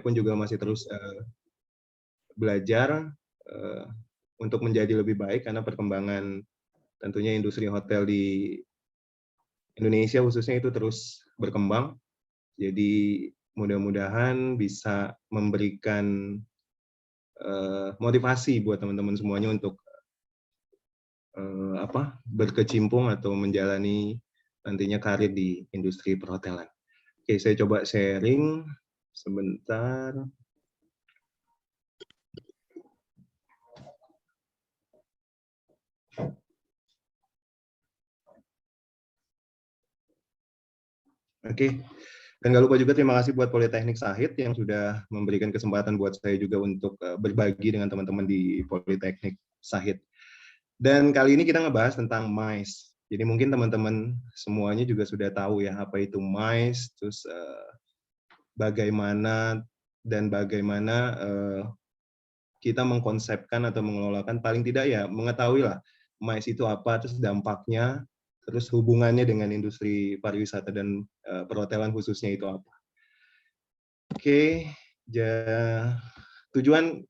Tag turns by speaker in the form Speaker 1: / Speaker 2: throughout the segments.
Speaker 1: pun juga masih terus belajar untuk menjadi lebih baik karena perkembangan tentunya industri hotel di Indonesia khususnya itu terus berkembang. Jadi mudah-mudahan bisa memberikan motivasi buat teman-teman semuanya untuk berkecimpung atau menjalani nantinya karir di industri perhotelan. Oke, saya coba sharing sebentar. Oke, dan nggak lupa juga terima kasih buat Politeknik Sahid yang sudah memberikan kesempatan buat saya juga untuk berbagi dengan teman-teman di Politeknik Sahid. Dan kali ini kita ngebahas tentang MICE. Jadi mungkin teman-teman semuanya juga sudah tahu ya apa itu MICE, terus bagaimana kita mengkonsepkan atau mengelolakan, paling tidak ya mengetahui lah MICE itu apa, terus dampaknya, terus hubungannya dengan industri pariwisata dan perhotelan khususnya itu apa. Oke, tujuan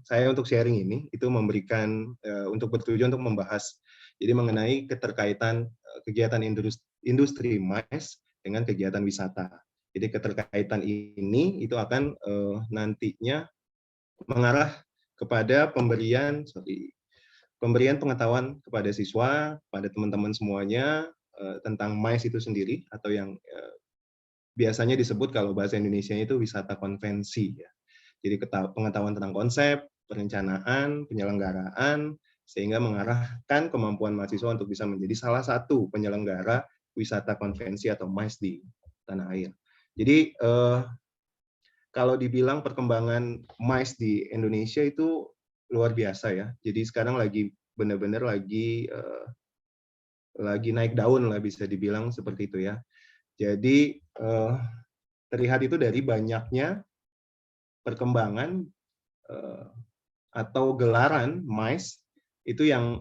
Speaker 1: saya untuk sharing ini itu memberikan untuk bertujuan untuk membahas jadi mengenai keterkaitan kegiatan industri MICE dengan kegiatan wisata. Jadi keterkaitan ini itu akan nantinya mengarah kepada pemberian pengetahuan kepada siswa, pada teman-teman semuanya tentang MICE itu sendiri atau yang biasanya disebut kalau bahasa Indonesia itu wisata konvensi ya. Jadi pengetahuan tentang konsep, perencanaan, penyelenggaraan, sehingga mengarahkan kemampuan mahasiswa untuk bisa menjadi salah satu penyelenggara wisata konvensi atau MICE di tanah air. Jadi kalau dibilang perkembangan MICE di Indonesia itu luar biasa ya. Jadi sekarang lagi benar-benar lagi naik daun lah bisa dibilang seperti itu ya. Jadi terlihat itu dari banyaknya perkembangan atau gelaran MICE itu yang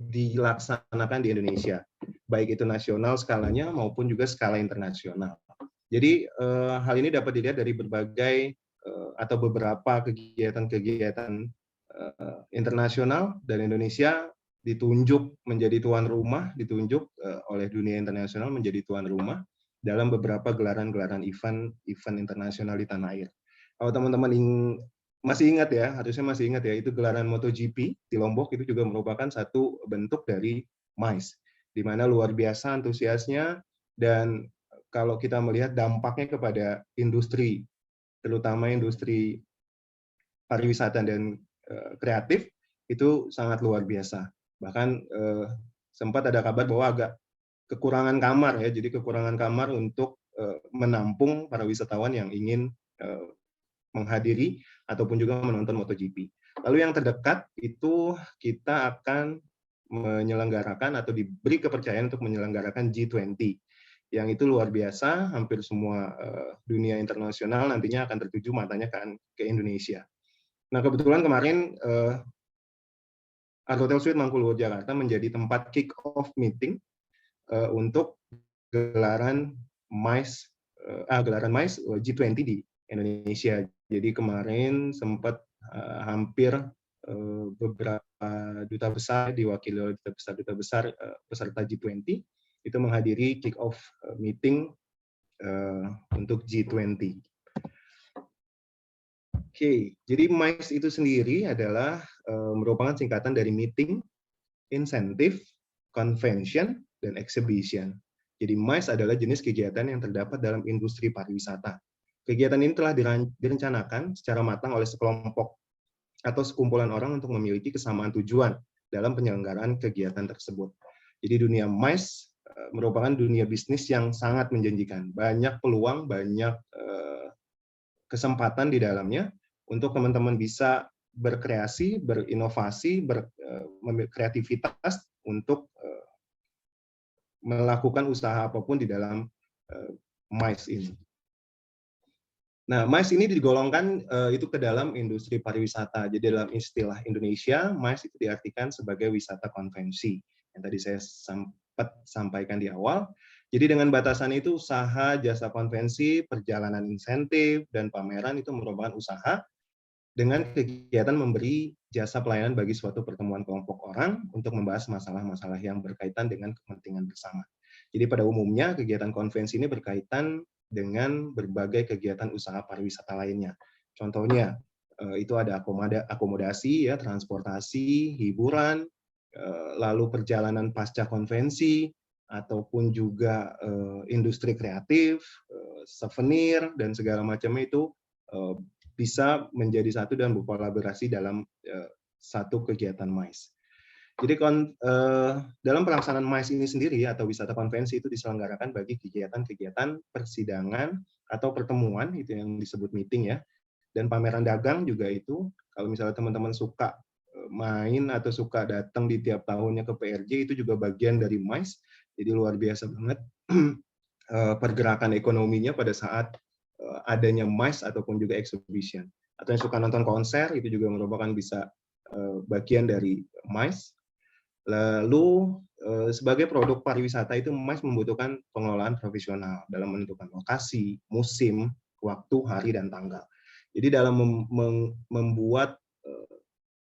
Speaker 1: dilaksanakan di Indonesia, baik itu nasional skalanya maupun juga skala internasional. Jadi hal ini dapat dilihat dari berbagai atau beberapa kegiatan-kegiatan internasional dan Indonesia ditunjuk menjadi tuan rumah, ditunjuk oleh dunia internasional menjadi tuan rumah dalam beberapa gelaran-gelaran event internasional di tanah air. Kalau teman-teman masih ingat ya, harusnya masih ingat ya, itu gelaran MotoGP di Lombok itu juga merupakan satu bentuk dari MICE, di mana luar biasa antusiasnya dan kalau kita melihat dampaknya kepada industri, terutama industri pariwisata dan kreatif, itu sangat luar biasa. Bahkan sempat ada kabar bahwa agak kekurangan kamar ya, jadi kekurangan kamar untuk menampung para wisatawan yang ingin menghadiri ataupun juga menonton MotoGP. Lalu yang terdekat itu kita akan menyelenggarakan atau diberi kepercayaan untuk menyelenggarakan G20. Yang itu luar biasa, hampir semua dunia internasional nantinya akan tertuju matanya ke Indonesia. Nah, kebetulan kemarin Art Hotel Suite Mangkulo Jakarta menjadi tempat kick-off meeting untuk gelaran MICE G20 di Indonesia. Jadi kemarin sempat hampir beberapa duta besar diwakili oleh duta besar peserta G20 itu menghadiri kick-off meeting untuk G20. Oke, jadi MICE itu sendiri adalah merupakan singkatan dari Meeting, Incentive, Convention, dan Exhibition. Jadi MICE adalah jenis kegiatan yang terdapat dalam industri pariwisata. Kegiatan ini telah direncanakan secara matang oleh sekelompok atau sekumpulan orang untuk memiliki kesamaan tujuan dalam penyelenggaraan kegiatan tersebut. Jadi dunia MICE merupakan dunia bisnis yang sangat menjanjikan. Banyak peluang, banyak kesempatan di dalamnya untuk teman-teman bisa berkreasi, berinovasi, berkreativitas untuk melakukan usaha apapun di dalam MICE ini. Nah, MICE ini digolongkan itu ke dalam industri pariwisata. Jadi dalam istilah Indonesia, MICE itu diartikan sebagai wisata konvensi. Yang tadi saya sempat sampaikan di awal. Jadi dengan batasan itu usaha, jasa konvensi, perjalanan insentif, dan pameran itu merupakan usaha dengan kegiatan memberi jasa pelayanan bagi suatu pertemuan kelompok orang untuk membahas masalah-masalah yang berkaitan dengan kepentingan bersama. Jadi pada umumnya kegiatan konvensi ini berkaitan dengan berbagai kegiatan usaha pariwisata lainnya. Contohnya itu ada akomodasi, ya, transportasi, hiburan, lalu perjalanan pasca konvensi, ataupun juga industri kreatif, souvenir, dan segala macamnya itu bisa menjadi satu dan berkolaborasi dalam satu kegiatan MICE. Jadi dalam pelaksanaan MICE ini sendiri atau wisata konvensi itu diselenggarakan bagi kegiatan-kegiatan persidangan atau pertemuan, itu yang disebut meeting, ya. Dan pameran dagang juga itu, kalau misalnya teman-teman suka main atau suka datang di tiap tahunnya ke PRJ, itu juga bagian dari MICE. Jadi luar biasa banget pergerakan ekonominya pada saat adanya MICE ataupun juga exhibition. Atau yang suka nonton konser, itu juga merupakan bisa bagian dari MICE. Lalu sebagai produk pariwisata itu MICE membutuhkan pengelolaan profesional dalam menentukan lokasi, musim, waktu, hari, dan tanggal. Jadi dalam membuat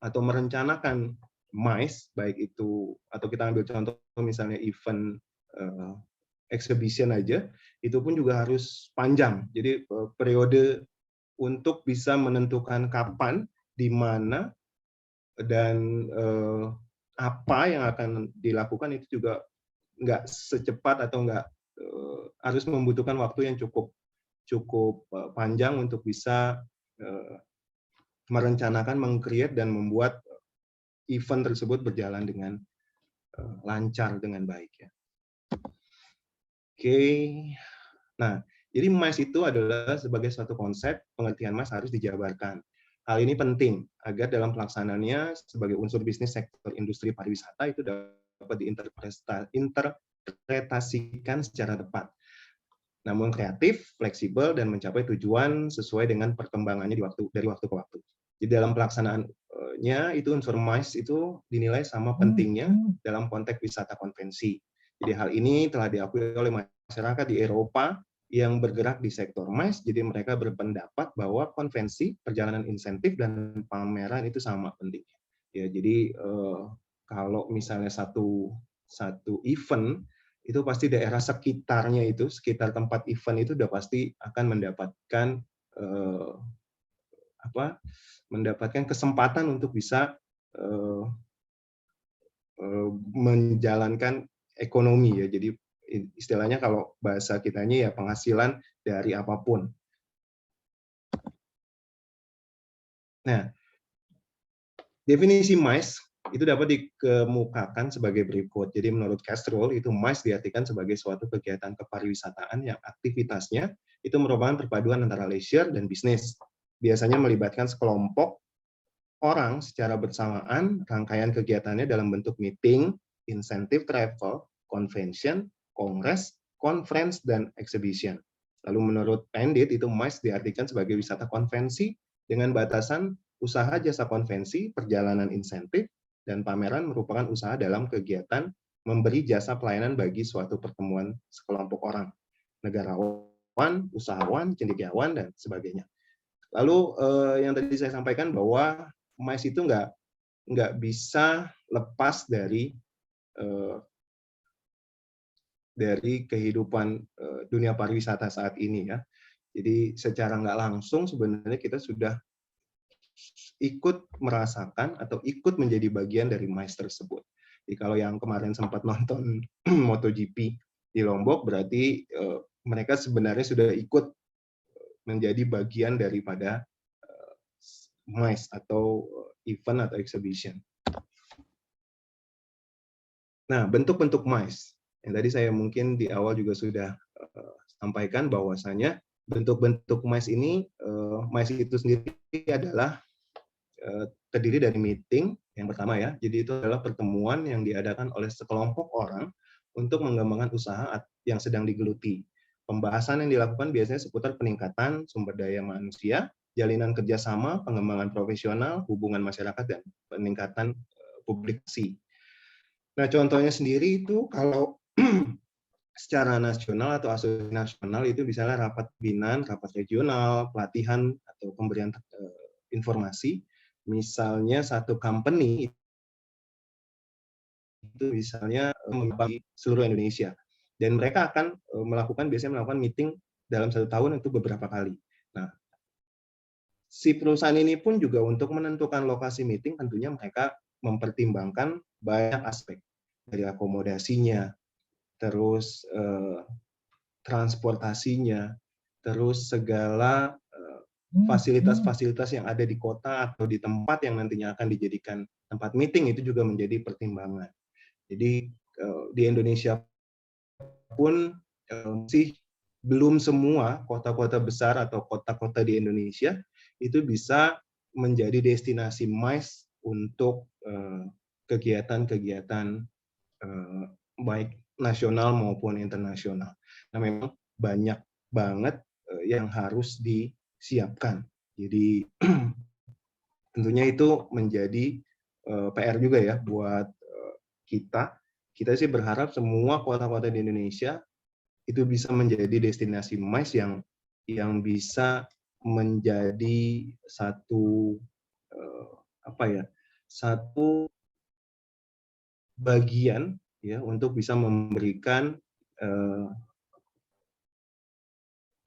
Speaker 1: atau merencanakan MICE, baik itu, atau kita ambil contoh misalnya event exhibition aja, itu pun juga harus panjang. Jadi periode untuk bisa menentukan kapan, di mana, dan apa yang akan dilakukan itu juga nggak secepat atau nggak harus membutuhkan waktu yang cukup panjang untuk bisa merencanakan, meng-create, dan membuat event tersebut berjalan dengan lancar, dengan baik, ya. Oke. Nah, jadi MICE itu adalah sebagai suatu konsep, pengertian MICE harus dijabarkan. Hal ini penting agar dalam pelaksanaannya sebagai unsur bisnis sektor industri pariwisata itu dapat diinterpretasikan secara tepat, namun kreatif, fleksibel, dan mencapai tujuan sesuai dengan perkembangannya dari waktu ke waktu. Di dalam pelaksanaannya itu unsur MICE itu dinilai sama pentingnya dalam konteks wisata konvensi. Jadi hal ini telah diakui oleh masyarakat di Eropa yang bergerak di sektor MICE, jadi mereka berpendapat bahwa konvensi, perjalanan insentif, dan pameran itu sama pentingnya. Ya, jadi kalau misalnya satu event, itu pasti daerah sekitarnya itu, sekitar tempat event itu udah pasti akan mendapatkan kesempatan untuk bisa menjalankan ekonomi, ya. Jadi istilahnya kalau bahasa kitanya ya penghasilan dari apapun. Nah, definisi MICE itu dapat dikemukakan sebagai berikut. Jadi menurut Castrol, itu MICE diartikan sebagai suatu kegiatan kepariwisataan yang aktivitasnya itu merupakan perpaduan antara leisure dan bisnis. Biasanya melibatkan sekelompok orang secara bersamaan, rangkaian kegiatannya dalam bentuk meeting, insentif travel, convention, kongres, conference, dan exhibition. Lalu menurut Pandit, itu MICE diartikan sebagai wisata konvensi dengan batasan usaha jasa konvensi, perjalanan insentif, dan pameran merupakan usaha dalam kegiatan memberi jasa pelayanan bagi suatu pertemuan sekelompok orang, negarawan, usahawan, cendekiawan, dan sebagainya. Lalu yang tadi saya sampaikan bahwa MICE itu nggak bisa lepas dari kehidupan dunia pariwisata saat ini, ya. Jadi secara nggak langsung sebenarnya kita sudah ikut merasakan atau ikut menjadi bagian dari MICE tersebut. Jadi kalau yang kemarin sempat nonton MotoGP di Lombok, berarti mereka sebenarnya sudah ikut menjadi bagian daripada MICE atau event atau exhibition. Nah, bentuk-bentuk MICE yang tadi saya mungkin di awal juga sudah sampaikan bahwasanya bentuk-bentuk MICE ini, MICE itu sendiri adalah terdiri dari meeting yang pertama, ya. Jadi itu adalah pertemuan yang diadakan oleh sekelompok orang untuk mengembangkan usaha yang sedang digeluti. Pembahasan yang dilakukan biasanya seputar peningkatan sumber daya manusia, jalinan kerjasama, pengembangan profesional, hubungan masyarakat, dan peningkatan publikasi. Nah, contohnya sendiri itu kalau secara nasional atau asosiasi nasional itu misalnya rapat pimpinan, rapat regional, pelatihan atau pemberian informasi. Misalnya satu company itu misalnya membagi seluruh Indonesia dan mereka akan biasanya melakukan meeting dalam 1 tahun itu beberapa kali. Nah, si perusahaan ini pun juga untuk menentukan lokasi meeting tentunya mereka mempertimbangkan banyak aspek dari akomodasinya, terus transportasinya, terus segala fasilitas-fasilitas yang ada di kota atau di tempat yang nantinya akan dijadikan tempat meeting itu juga menjadi pertimbangan. Jadi di Indonesia pun masih belum semua kota-kota besar atau kota-kota di Indonesia itu bisa menjadi destinasi MICE untuk kegiatan-kegiatan baik nasional maupun internasional. Nah, memang banyak banget yang harus disiapkan. Jadi tentunya itu menjadi PR juga ya buat kita. Kita sih berharap semua kota-kota di Indonesia itu bisa menjadi destinasi MICE yang bisa menjadi satu satu bagian ya untuk bisa memberikan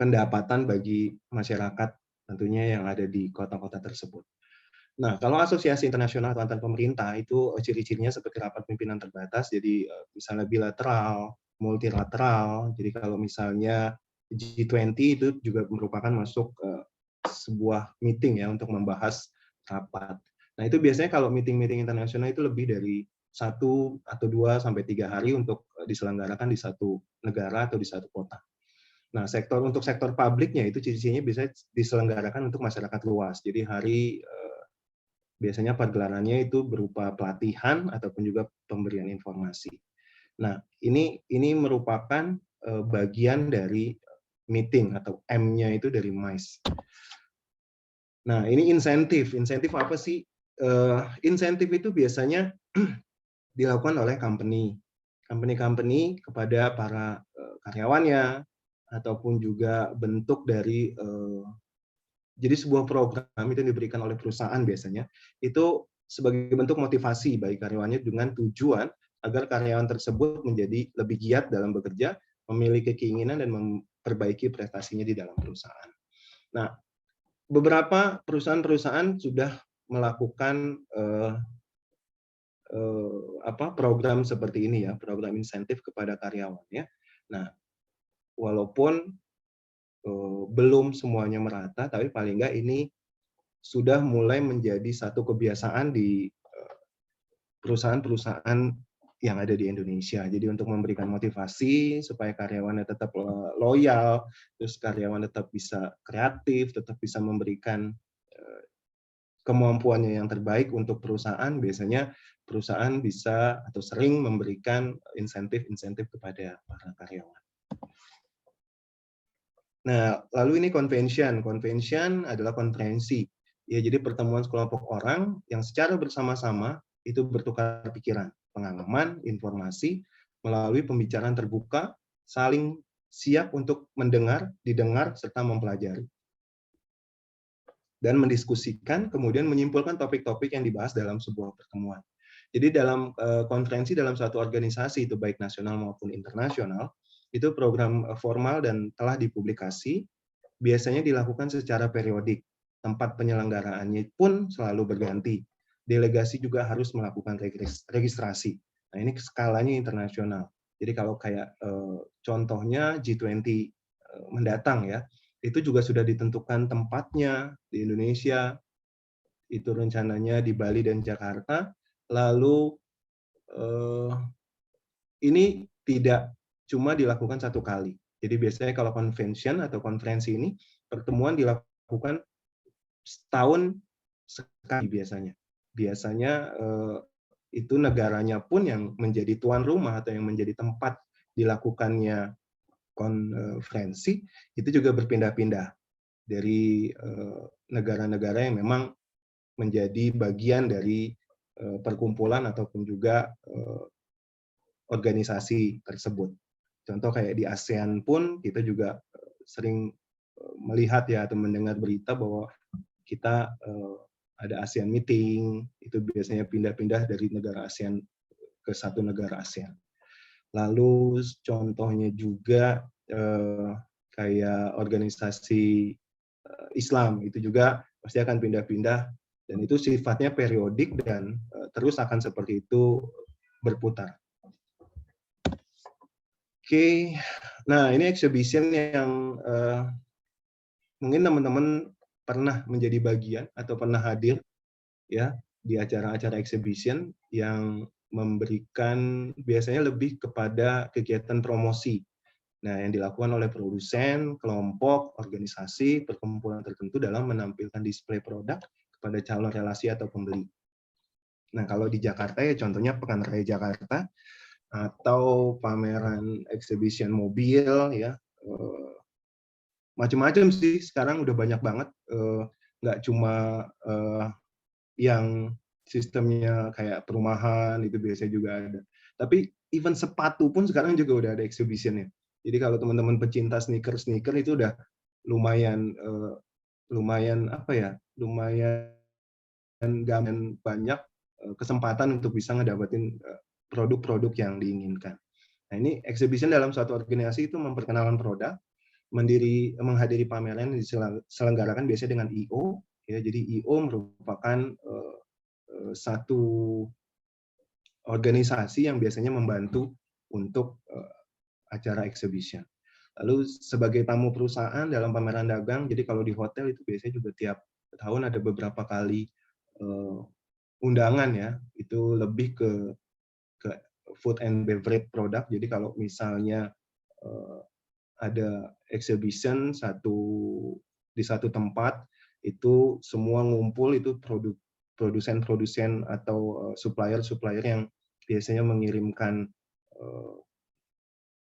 Speaker 1: pendapatan bagi masyarakat tentunya yang ada di kota-kota tersebut. Nah, kalau asosiasi internasional atau antar pemerintah itu ciri-cirinya seperti rapat pimpinan terbatas, jadi misalnya bilateral, multilateral. Jadi kalau misalnya G20 itu juga merupakan masuk sebuah meeting ya untuk membahas rapat. Nah, itu biasanya kalau meeting-meeting internasional itu lebih dari 1 atau 2 sampai 3 hari untuk diselenggarakan di satu negara atau di satu kota. Nah, untuk sektor publiknya itu ciri-cirinya bisa diselenggarakan untuk masyarakat luas. Jadi biasanya pergelarannya itu berupa pelatihan ataupun juga pemberian informasi. Nah, ini merupakan bagian dari meeting atau M-nya itu dari MICE. Nah, ini insentif. Insentif apa sih? Insentif itu biasanya dilakukan oleh company kepada para karyawannya, ataupun juga bentuk dari jadi sebuah program itu diberikan oleh perusahaan biasanya itu sebagai bentuk motivasi bagi karyawannya dengan tujuan agar karyawan tersebut menjadi lebih giat dalam bekerja, memiliki keinginan dan memperbaiki prestasinya di dalam perusahaan. Nah, beberapa perusahaan-perusahaan sudah melakukan program seperti ini ya, program insentif kepada karyawannya. Nah, walaupun belum semuanya merata, tapi paling nggak ini sudah mulai menjadi satu kebiasaan di perusahaan-perusahaan yang ada di Indonesia. Jadi untuk memberikan motivasi supaya karyawannya tetap loyal, terus karyawan tetap bisa kreatif, tetap bisa memberikan kemampuannya yang terbaik untuk perusahaan, biasanya perusahaan bisa atau sering memberikan insentif-insentif kepada para karyawan. Nah, lalu ini convention. Convention adalah konferensi. Ya, jadi pertemuan sekelompok orang yang secara bersama-sama itu bertukar pikiran, pengalaman, informasi melalui pembicaraan terbuka, saling siap untuk mendengar, didengar, serta mempelajari. Dan mendiskusikan, kemudian menyimpulkan topik-topik yang dibahas dalam sebuah pertemuan. Jadi dalam konferensi dalam suatu organisasi, itu baik nasional maupun internasional, itu program formal dan telah dipublikasi, biasanya dilakukan secara periodik. Tempat penyelenggaraannya pun selalu berganti. Delegasi juga harus melakukan registrasi. Nah, ini skalanya internasional. Jadi kalau kayak contohnya G20 mendatang ya, itu juga sudah ditentukan tempatnya di Indonesia, itu rencananya di Bali dan Jakarta. Lalu ini tidak cuma dilakukan satu kali. Jadi biasanya kalau convention atau konferensi ini, pertemuan dilakukan setahun sekali biasanya. Biasanya itu negaranya pun yang menjadi tuan rumah atau yang menjadi tempat dilakukannya konferensi, itu juga berpindah-pindah dari negara-negara yang memang menjadi bagian dari perkumpulan ataupun juga organisasi tersebut. Contoh kayak di ASEAN pun kita juga sering melihat ya atau mendengar berita bahwa kita ada ASEAN meeting, itu biasanya pindah-pindah dari negara ASEAN ke satu negara ASEAN. Lalu contohnya juga kayak organisasi Islam, itu juga pasti akan pindah-pindah, dan itu sifatnya periodik dan terus akan seperti itu berputar. Oke, nah ini exhibition yang mungkin teman-teman pernah menjadi bagian atau pernah hadir ya di acara-acara exhibition yang memberikan biasanya lebih kepada kegiatan promosi. Nah, yang dilakukan oleh produsen, kelompok, organisasi, perkumpulan tertentu dalam menampilkan display produk kepada calon relasi atau pembeli. Nah, kalau di Jakarta ya contohnya Pekan Raya Jakarta atau pameran exhibition mobil ya, macam-macam sih sekarang udah banyak banget, nggak cuma yang sistemnya kayak perumahan itu biasanya juga ada. Tapi even sepatu pun sekarang juga udah ada exhibition-nya. Jadi kalau teman-teman pecinta sneaker itu udah lumayan lumayan apa ya? Lumayan gampang banyak kesempatan untuk bisa ngedapetin produk-produk yang diinginkan. Nah, ini exhibition dalam suatu organisasi itu memperkenalkan produk, menghadiri pameran yang diselenggarakan biasanya dengan I.O. Ya, jadi I.O. merupakan satu organisasi yang biasanya membantu untuk acara exhibition. Lalu sebagai tamu perusahaan dalam pameran dagang, jadi kalau di hotel itu biasanya juga tiap tahun ada beberapa kali undangan ya, itu lebih ke food and beverage product. Jadi kalau misalnya ada exhibition di satu tempat, itu semua ngumpul, itu produsen-produsen atau supplier-supplier yang biasanya mengirimkan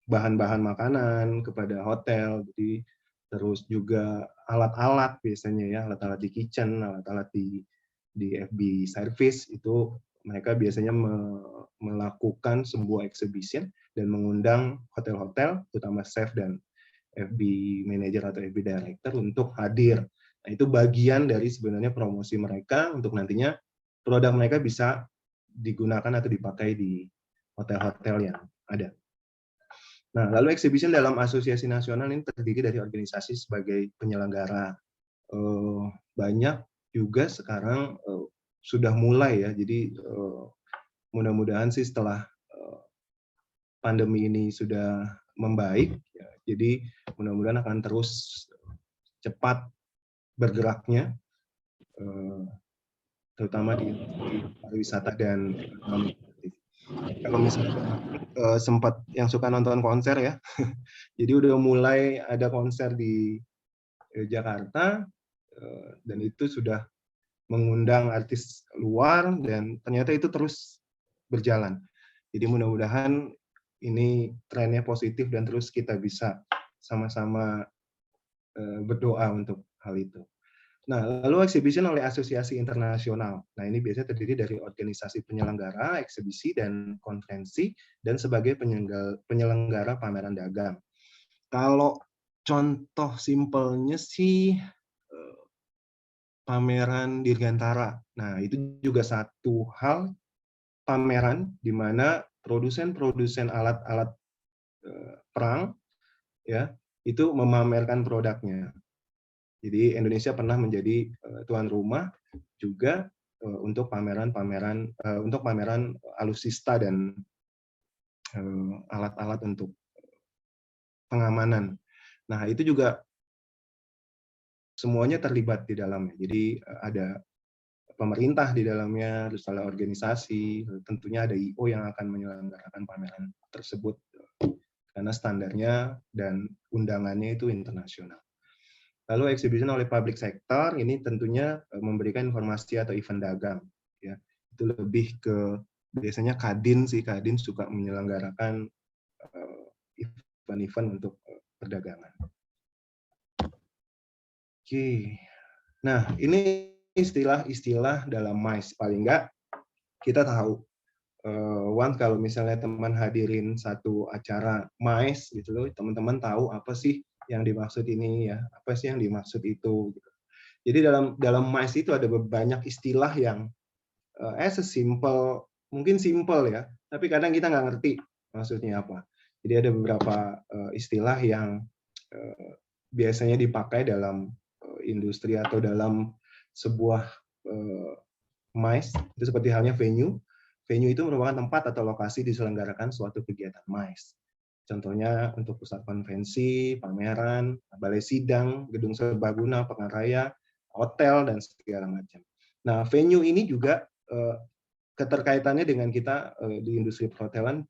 Speaker 1: bahan-bahan makanan kepada hotel, jadi terus juga alat-alat biasanya ya, alat-alat di kitchen, alat-alat di FB service, itu mereka biasanya melakukan sebuah exhibition dan mengundang hotel-hotel, terutama chef dan FB manager atau FB director untuk hadir. Nah, itu bagian dari sebenarnya promosi mereka untuk nantinya produk mereka bisa digunakan atau dipakai di hotel-hotel yang ada. Nah, lalu exhibition dalam asosiasi nasional ini terdiri dari organisasi sebagai penyelenggara. Banyak juga sekarang sudah mulai ya, jadi mudah-mudahan sih setelah pandemi ini sudah membaik, ya, jadi mudah-mudahan akan terus cepat bergeraknya, terutama di pariwisata dan ekonomi. Kalau misalnya sempat yang suka nonton konser ya, jadi udah mulai ada konser di Jakarta, dan itu sudah mengundang artis luar, dan ternyata itu terus berjalan. Jadi mudah-mudahan ini trennya positif dan terus kita bisa sama-sama berdoa untuk hal itu. Nah, lalu exhibition oleh asosiasi internasional. Nah, ini biasanya terdiri dari organisasi penyelenggara, eksibisi, dan konferensi, dan sebagai penyelenggara pameran dagang. Kalau contoh simpelnya sih, pameran Dirgantara. Nah, itu juga satu hal pameran di mana produsen-produsen alat-alat perang ya itu memamerkan produknya. Jadi Indonesia pernah menjadi tuan rumah juga untuk pameran-pameran untuk pameran alutsista dan alat-alat untuk pengamanan. Nah, itu juga semuanya terlibat di dalamnya. Jadi ada pemerintah di dalamnya, terus ada organisasi, tentunya ada I.O. yang akan menyelenggarakan pameran tersebut karena standarnya dan undangannya itu internasional. Lalu exhibition oleh public sector ini tentunya memberikan informasi atau event dagang. Ya, itu lebih ke biasanya Kadin sih, Kadin suka menyelenggarakan event-event untuk perdagangan. Oke, nah ini istilah-istilah dalam MICE paling nggak kita tahu Kalau misalnya teman hadirin satu acara MICE gitu loh, teman-teman tahu apa sih yang dimaksud ini ya, apa sih yang dimaksud itu gitu. Jadi dalam dalam MICE itu ada banyak istilah yang sesimpel, mungkin simpel ya, tapi kadang kita nggak ngerti maksudnya apa. Jadi ada beberapa istilah yang biasanya dipakai dalam industri atau dalam sebuah MICE, itu seperti halnya venue. Venue itu merupakan tempat atau lokasi diselenggarakan suatu kegiatan MICE. Contohnya untuk pusat konvensi, pameran, balai sidang, gedung serbaguna, pengaraya, hotel, dan segala macam. Nah, venue ini juga keterkaitannya dengan kita di industri perhotelan,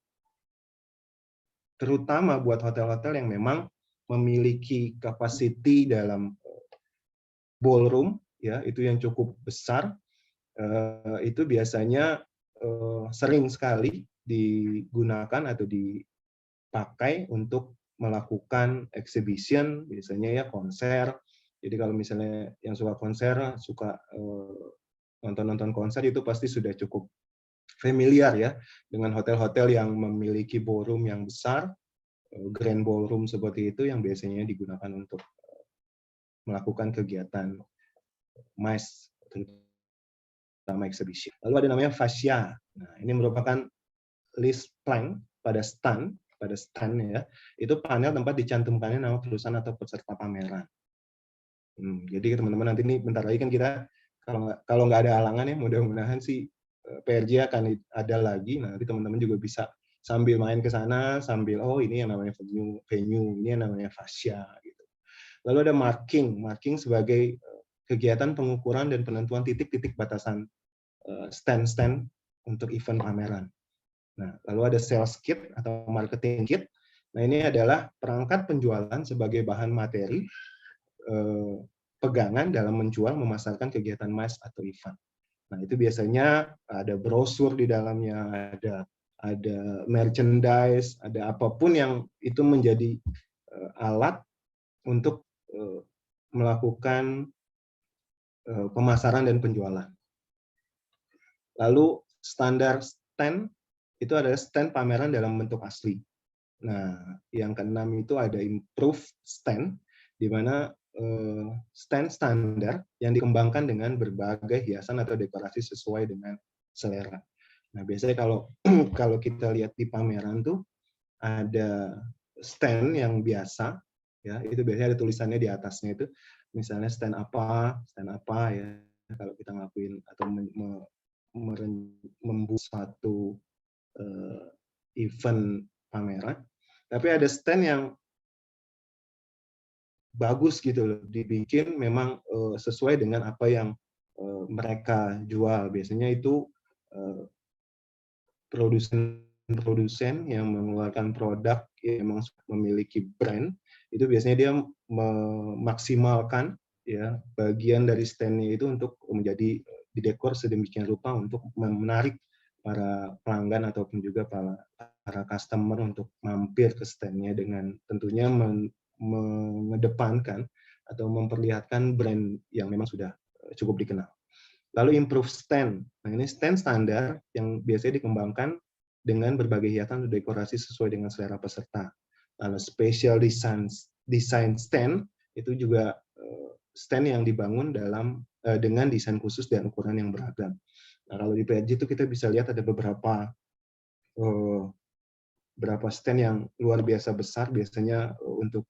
Speaker 1: terutama buat hotel-hotel yang memang memiliki capacity dalam ballroom, ya itu yang cukup besar, itu biasanya sering sekali digunakan atau dipakai untuk melakukan exhibition, biasanya ya konser. Jadi kalau misalnya yang suka konser, suka nonton-nonton konser, itu pasti sudah cukup familiar ya dengan hotel-hotel yang memiliki ballroom yang besar, grand ballroom seperti itu yang biasanya digunakan untuk melakukan kegiatan MICE, terutama exhibition. Lalu ada namanya fascia. Nah, ini merupakan list plank pada stand ya. Itu panel tempat dicantumkannya nama perusahaan atau peserta pameran. Jadi teman-teman nanti nih bentar lagi kan kita kalau nggak ada halangan ya mudah-mudahan sih PRJ akan ada lagi. Nanti teman-teman juga bisa sambil main ke sana, sambil ini yang namanya venue, ini yang namanya fascia gitu. Lalu ada marking sebagai kegiatan pengukuran dan penentuan titik-titik batasan stand-stand untuk event pameran. Nah, lalu ada sales kit atau marketing kit. Nah, ini adalah perangkat penjualan sebagai bahan materi pegangan dalam menjual memasarkan kegiatan MICE atau event. Nah, itu biasanya ada brosur di dalamnya, ada merchandise, ada apapun yang itu menjadi alat untuk melakukan pemasaran dan penjualan. Lalu standar stand itu adalah stand pameran dalam bentuk asli. Nah, yang keenam itu ada improved stand, di mana stand standar yang dikembangkan dengan berbagai hiasan atau dekorasi sesuai dengan selera. Nah, biasanya kalau kalau kita lihat di pameran tuh ada stand yang biasa, ya itu biasanya ada tulisannya di atasnya itu, misalnya stand apa ya, kalau kita ngelakuin atau membuat suatu event pameran. Tapi ada stand yang bagus gitu loh, dibikin memang sesuai dengan apa yang mereka jual. Biasanya itu produsen yang mengeluarkan produk yang memang memiliki brand, itu biasanya dia memaksimalkan ya bagian dari stand-nya itu untuk menjadi didekor sedemikian rupa untuk menarik para pelanggan ataupun juga para customer untuk mampir ke stand-nya dengan tentunya mengedepankan atau memperlihatkan brand yang memang sudah cukup dikenal. Lalu improve stand. Nah, ini stand standar yang biasanya dikembangkan dengan berbagai hiasan atau dekorasi sesuai dengan selera peserta. Lalu special design stand itu juga stand yang dibangun dengan desain khusus dan ukuran yang beragam. Nah, kalau di PRJ itu kita bisa lihat ada beberapa stand yang luar biasa besar, biasanya untuk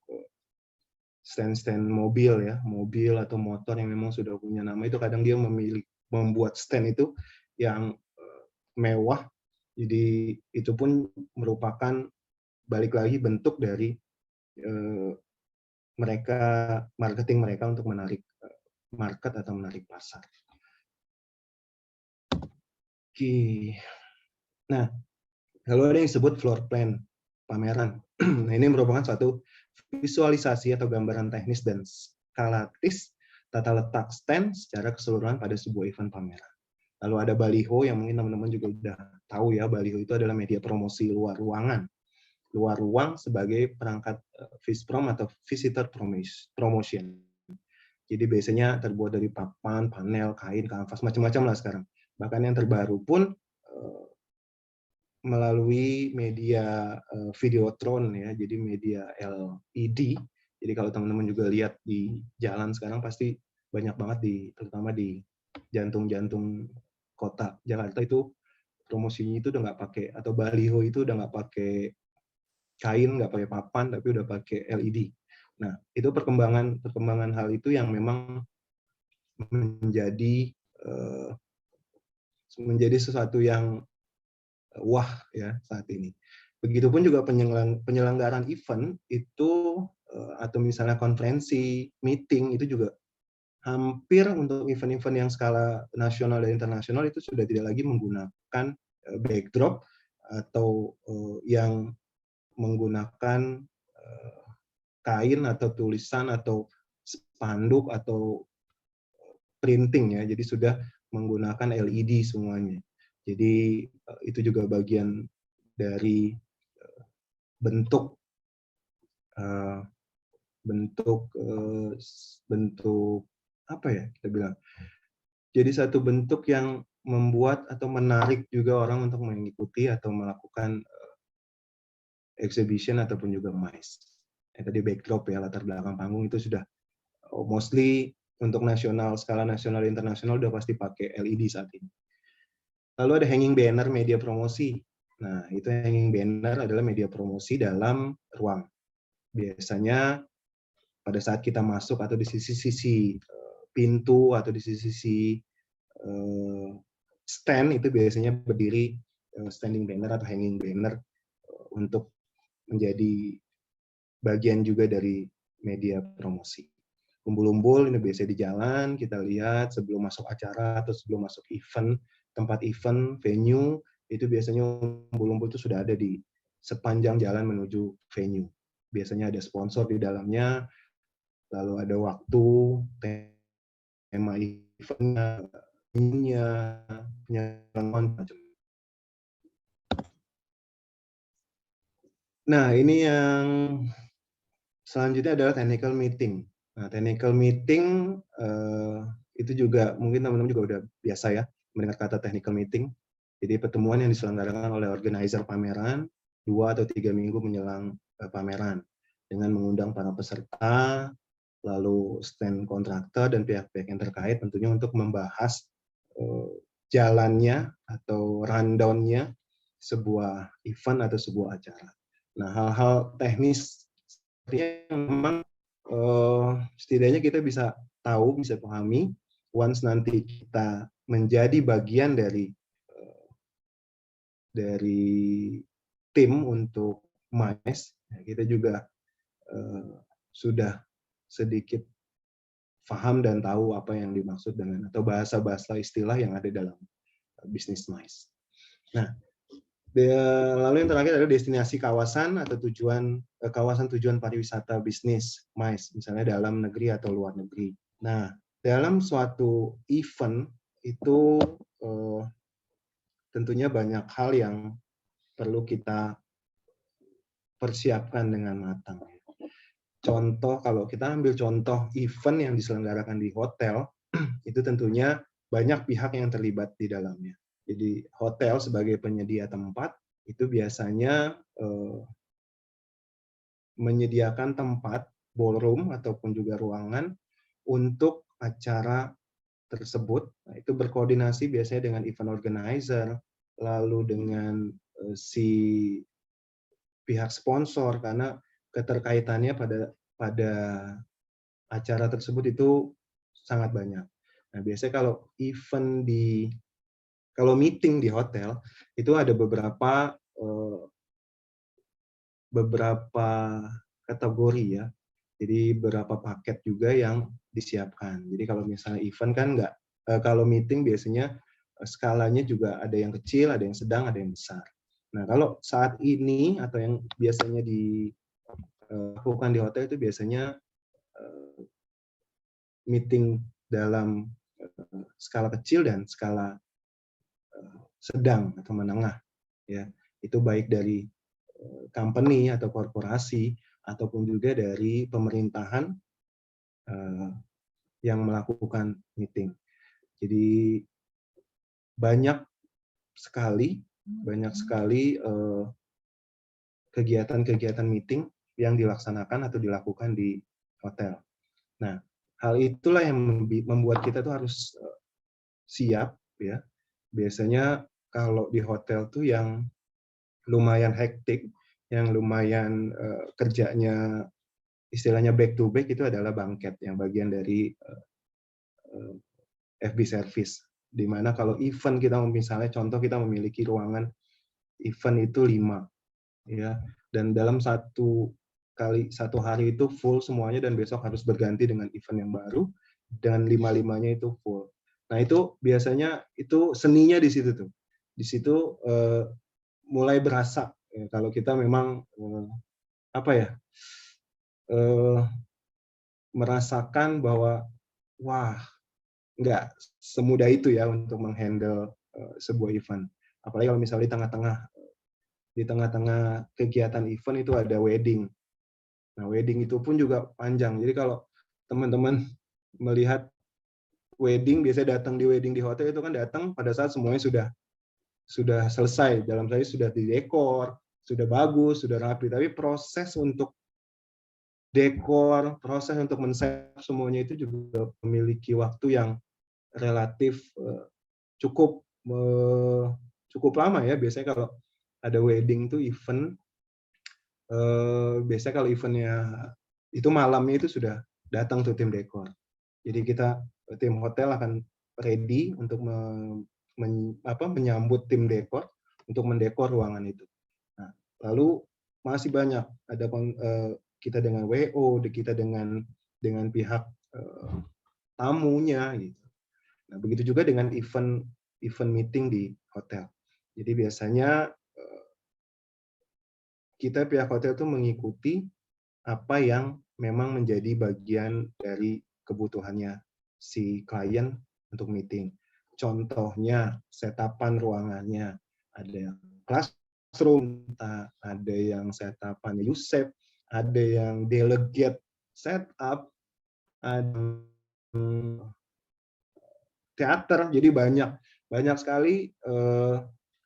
Speaker 1: stand-stand mobil ya, mobil atau motor yang memang sudah punya nama, itu kadang dia membuat stand itu yang mewah. Jadi itu pun merupakan balik lagi bentuk dari marketing mereka untuk menarik market atau menarik pasar. Oke. Nah, kalau ada yang disebut floor plan pameran, nah ini merupakan suatu visualisasi atau gambaran teknis dan skalatis tata letak stand secara keseluruhan pada sebuah event pameran. Lalu ada baliho yang mungkin teman-teman juga udah tahu ya, baliho itu adalah media promosi luar ruangan. Luar ruang sebagai perangkat visprom atau visitor promotion. Jadi biasanya terbuat dari papan, panel, kain, kanvas, macam-macam lah sekarang. Bahkan yang terbaru pun melalui media Videotron ya, jadi media LED. Jadi kalau teman-teman juga lihat di jalan sekarang pasti banyak banget terutama di jantung-jantung kota Jakarta itu promosinya itu udah nggak pakai, atau baliho itu udah nggak pakai kain, nggak pakai papan, tapi udah pakai LED. Nah, itu perkembangan hal itu yang memang menjadi menjadi sesuatu yang wah ya saat ini. Begitupun juga penyelenggaraan event itu atau misalnya konferensi, meeting itu juga hampir untuk event-event yang skala nasional dan internasional itu sudah tidak lagi menggunakan backdrop atau yang menggunakan kain atau tulisan atau spanduk atau printing ya. Jadi sudah menggunakan LED semuanya. Jadi itu juga bagian dari bentuk bentuk apa ya kita bilang. Jadi satu bentuk yang membuat atau menarik juga orang untuk mengikuti atau melakukan exhibition ataupun juga MICE. Tadi backdrop ya, latar belakang panggung itu sudah mostly untuk skala nasional internasional udah pasti pakai LED saat ini. Lalu ada hanging banner media promosi. Nah, itu hanging banner adalah media promosi dalam ruang. Biasanya pada saat kita masuk atau di sisi-sisi pintu atau di sisi-sisi stand itu biasanya berdiri standing banner atau hanging banner untuk menjadi bagian juga dari media promosi. Umbul-umbul ini biasanya di jalan, kita lihat sebelum masuk acara atau sebelum masuk event, tempat event, venue, itu biasanya umbul-umbul itu sudah ada di sepanjang jalan menuju venue. Biasanya ada sponsor di dalamnya, lalu ada waktu, tema eventnya, penyelenggaraan, macam. Nah, ini yang selanjutnya adalah technical meeting. Nah, technical meeting itu juga mungkin teman-teman juga udah biasa ya mendengar kata technical meeting. Jadi pertemuan yang diselenggarakan oleh organizer pameran 2 atau 3 minggu menjelang pameran dengan mengundang para peserta, lalu stand kontraktor dan pihak-pihak yang terkait tentunya untuk membahas jalannya atau rundown-nya sebuah event atau sebuah acara. Nah, hal-hal teknis yang memang setidaknya kita bisa tahu, bisa pahami, once nanti kita menjadi bagian dari tim untuk MICE, kita juga sudah sedikit paham dan tahu apa yang dimaksud dengan atau bahasa-bahasa istilah yang ada dalam bisnis MICE. Nah, lalu yang terakhir adalah destinasi kawasan atau kawasan tujuan pariwisata bisnis MICE, misalnya dalam negeri atau luar negeri. Nah, dalam suatu event itu tentunya banyak hal yang perlu kita persiapkan dengan matang. Contoh, kalau kita ambil contoh event yang diselenggarakan di hotel, itu tentunya banyak pihak yang terlibat di dalamnya. Jadi hotel sebagai penyedia tempat itu biasanya menyediakan tempat ballroom ataupun juga ruangan untuk acara tersebut. Nah, itu berkoordinasi biasanya dengan event organizer, lalu dengan si pihak sponsor karena keterkaitannya pada acara tersebut itu sangat banyak. Nah, biasanya kalau meeting di hotel itu ada beberapa kategori ya. Jadi beberapa paket juga yang disiapkan. Jadi kalau misalnya event kan kalau meeting biasanya skalanya juga ada yang kecil, ada yang sedang, ada yang besar. Nah, kalau saat ini atau yang biasanya dilakukan di hotel itu biasanya meeting dalam skala kecil dan skala sedang atau menengah ya. Itu baik dari company atau korporasi ataupun juga dari pemerintahan yang melakukan meeting. Jadi banyak sekali banyak sekali kegiatan-kegiatan meeting yang dilaksanakan atau dilakukan di hotel. Nah, hal itulah yang membuat kita tuh harus siap ya. Biasanya kalau di hotel tuh yang lumayan hektik, yang lumayan kerjanya istilahnya back to back itu adalah banket yang bagian dari FB service. Di mana kalau event kita misalnya contoh kita memiliki ruangan event itu 5 ya, dan dalam satu hari itu full semuanya dan besok harus berganti dengan event yang baru dan 5-5-nya itu full. Nah, itu biasanya itu seninya di situ tuh. Di situ mulai berasa ya, kalau kita memang apa ya? Merasakan bahwa wah, nggak semudah itu ya untuk menghandle sebuah event. Apalagi kalau misalnya di tengah-tengah kegiatan event itu ada wedding. Nah, wedding itu pun juga panjang. Jadi kalau teman-teman melihat wedding, biasanya datang di wedding di hotel itu kan datang pada saat semuanya sudah selesai. Dalam saya sudah didekor, sudah bagus, sudah rapi. Tapi proses untuk dekor, proses untuk men-set semuanya itu juga memiliki waktu yang relatif cukup cukup lama ya. Biasanya kalau ada wedding tuh event, biasanya kalau eventnya itu malamnya itu sudah datang tuh tim dekor. Jadi kita tim hotel akan ready untuk menyambut tim dekor untuk mendekor ruangan itu. Nah, lalu masih banyak ada kita dengan WO, kita dengan pihak tamunya gitu. Nah, begitu juga dengan event meeting di hotel. Jadi biasanya kita pihak hotel itu mengikuti apa yang memang menjadi bagian dari kebutuhannya si klien untuk meeting. Contohnya setapan ruangannya, ada yang classroom, ada yang setapan Yusef, ada yang delegate setup, ada teater, jadi banyak sekali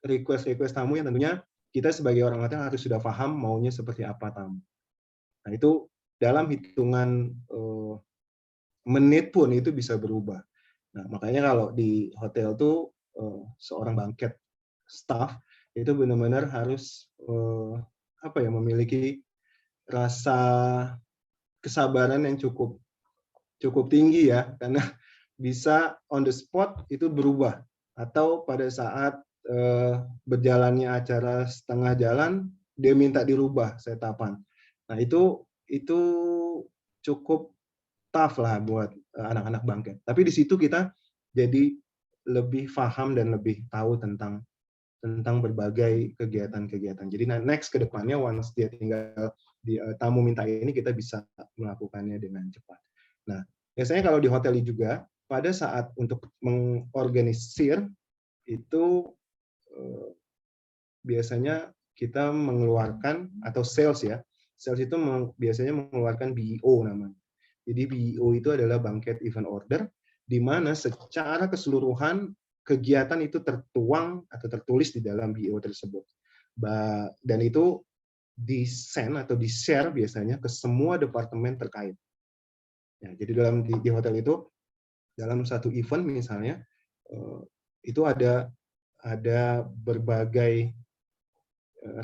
Speaker 1: request tamu yang tentunya kita sebagai orang hotel harus sudah paham maunya seperti apa tamu. Nah, itu dalam hitungan menit pun itu bisa berubah. Nah, makanya kalau di hotel tuh seorang banquet staff itu benar-benar harus memiliki rasa kesabaran yang cukup tinggi ya, karena bisa on the spot itu berubah, atau pada saat berjalannya acara setengah jalan dia minta dirubah setapan. Nah, itu cukup tough lah buat anak-anak banket. Tapi di situ kita jadi lebih paham dan lebih tahu tentang berbagai kegiatan-kegiatan. Jadi next ke depannya once dia tinggal di tamu minta ini, kita bisa melakukannya dengan cepat. Nah, biasanya kalau di hotel juga pada saat untuk mengorganisir itu biasanya kita mengeluarkan atau sales ya. Sales itu biasanya mengeluarkan BEO namanya. Jadi BEO itu adalah Banquet Event Order, di mana secara keseluruhan kegiatan itu tertuang atau tertulis di dalam BEO tersebut. Dan itu di-send atau di-share biasanya ke semua departemen terkait. Ya, jadi di hotel itu, dalam satu event misalnya, itu ada berbagai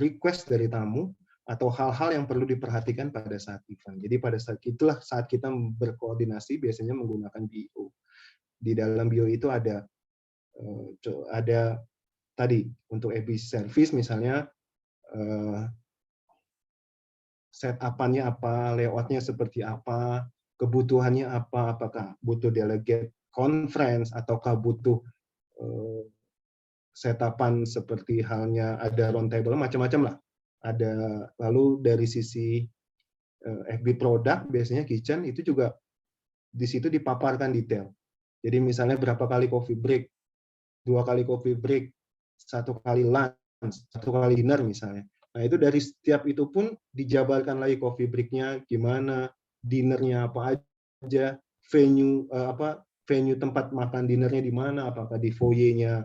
Speaker 1: request dari tamu atau hal-hal yang perlu diperhatikan pada saat event. Jadi pada saat itulah saat kita berkoordinasi biasanya menggunakan BO. Di dalam BO itu ada tadi untuk FB service misalnya set-up-nya apa, layout-nya seperti apa, kebutuhannya apa, apakah butuh delegate conference ataukah butuh set-up-an seperti halnya ada round table, macam-macam lah. Ada, lalu dari sisi FB produk biasanya kitchen itu juga di situ dipaparkan detail. Jadi misalnya berapa kali coffee break, 2 kali coffee break, 1 kali lunch, 1 kali dinner misalnya. Nah, itu dari setiap itu pun dijabarkan lagi coffee break-nya gimana, dinner-nya apa aja, venue tempat makan dinner-nya di mana, apakah di foyer-nya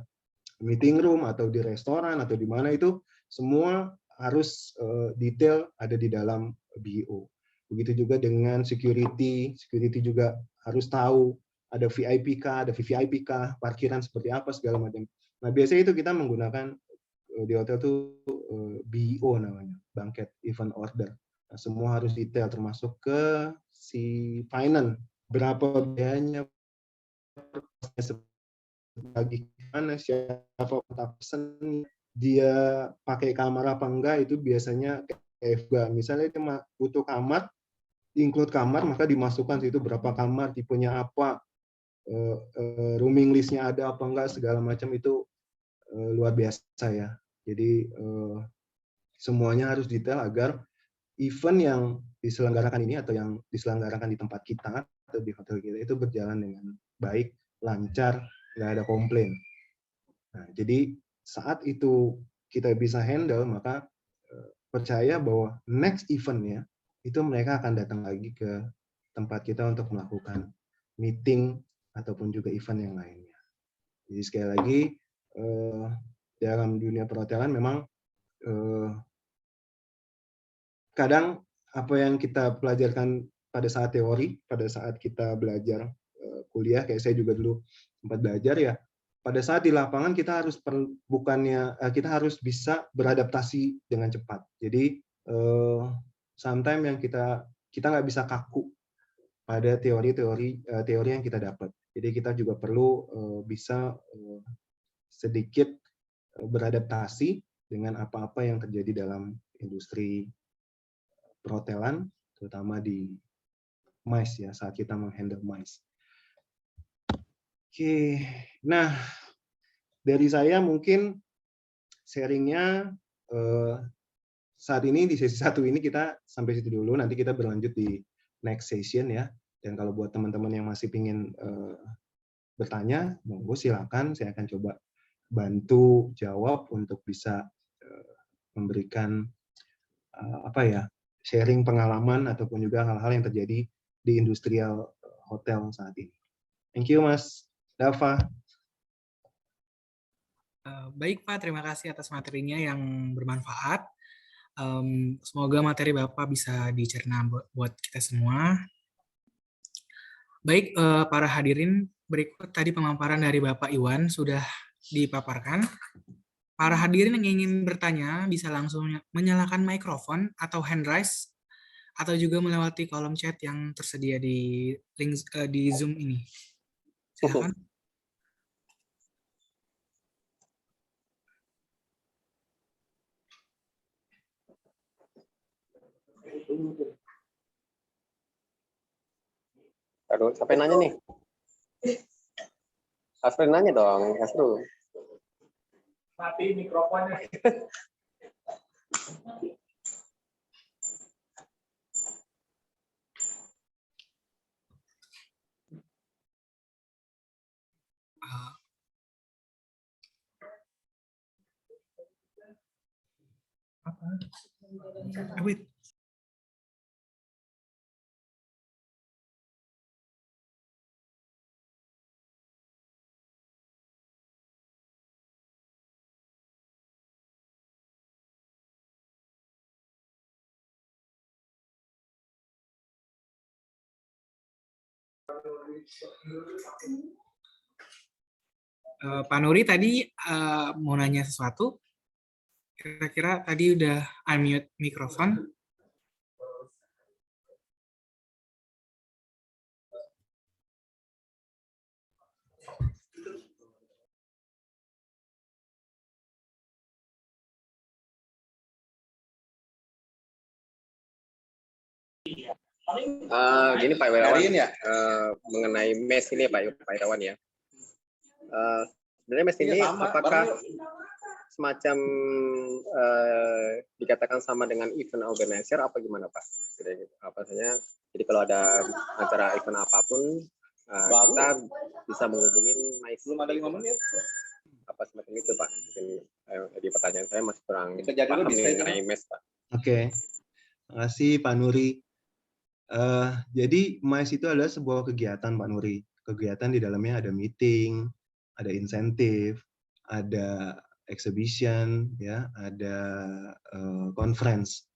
Speaker 1: meeting room atau di restoran atau di mana itu semua harus detail ada di dalam BO. Begitu juga dengan security juga harus tahu ada VIP kah, ada VVIP kah, parkiran seperti apa segala macam. Nah, biasanya itu kita menggunakan di hotel tuh BO namanya, Banquet Event Order. Nah, semua harus detail termasuk ke si finance, berapa biayanya, bagi mana, siapa kontak person, dia pakai kamar apa enggak, itu biasanya FGA. Misalnya dia butuh kamar, include kamar, maka dimasukkan situ berapa kamar, tipenya apa, rooming listnya ada apa enggak, segala macam itu luar biasa ya. Jadi semuanya harus detail agar event yang diselenggarakan ini atau yang diselenggarakan di tempat kita atau di hotel kita itu berjalan dengan baik, lancar, nggak ada komplain. Nah, jadi saat itu kita bisa handle, maka percaya bahwa next eventnya itu mereka akan datang lagi ke tempat kita untuk melakukan meeting ataupun juga event yang lainnya. Jadi sekali lagi dalam dunia perhotelan memang kadang apa yang kita pelajarkan pada saat teori, pada saat kita belajar kuliah, kayak saya juga dulu sempat belajar ya, pada saat di lapangan kita harus kita harus bisa beradaptasi dengan cepat. Jadi sometimes yang kita nggak bisa kaku pada teori yang kita dapat. Jadi kita juga perlu bisa sedikit beradaptasi dengan apa-apa yang terjadi dalam industri perhotelan, terutama di MICE ya, saat kita menghandle MICE. Oke, nah dari saya mungkin sharingnya saat ini di sesi 1 ini kita sampai situ dulu, nanti kita berlanjut di next session ya. Dan kalau buat teman-teman yang masih ingin bertanya, monggo silakan, saya akan coba bantu jawab untuk bisa memberikan sharing pengalaman ataupun juga hal-hal yang terjadi di industrial hotel saat ini. Thank you, Mas Dava.
Speaker 2: Baik, Pak. Terima kasih atas materinya yang bermanfaat. Semoga materi Bapak bisa dicerna buat kita semua. Baik, para hadirin, berikut tadi pemaparan dari Bapak Iwan sudah dipaparkan. Para hadirin yang ingin bertanya bisa langsung menyalakan mikrofon atau hand raise atau juga melewati kolom chat yang tersedia di link di Zoom ini. Silakan.
Speaker 3: Aduh, siapa yang nanya nih? Asri nanya dong, Asru.
Speaker 4: Mati mikrofonnya.
Speaker 2: Wait. Pak Nuri tadi mau nanya sesuatu. Kira-kira tadi udah unmute mikrofon.
Speaker 3: Gini Pak Irawan, mengenai mes ini Pak Irawan ya. Sebenarnya mes ini apakah semacam dikatakan sama dengan event organizer apa gimana Pak? Jadi kalau ada acara event apapun kita bisa menghubungin MICE. Belum ada 5 menit. Apa semacam itu Pak? Mungkin di pertanyaan saya masih kurang paham mengenai mes Pak.
Speaker 1: Oke, terima kasih Pak Nuri. Jadi MICE itu adalah sebuah kegiatan Pak Nuri. Kegiatan di dalamnya ada meeting, ada insentif, ada exhibition, ya, ada conference.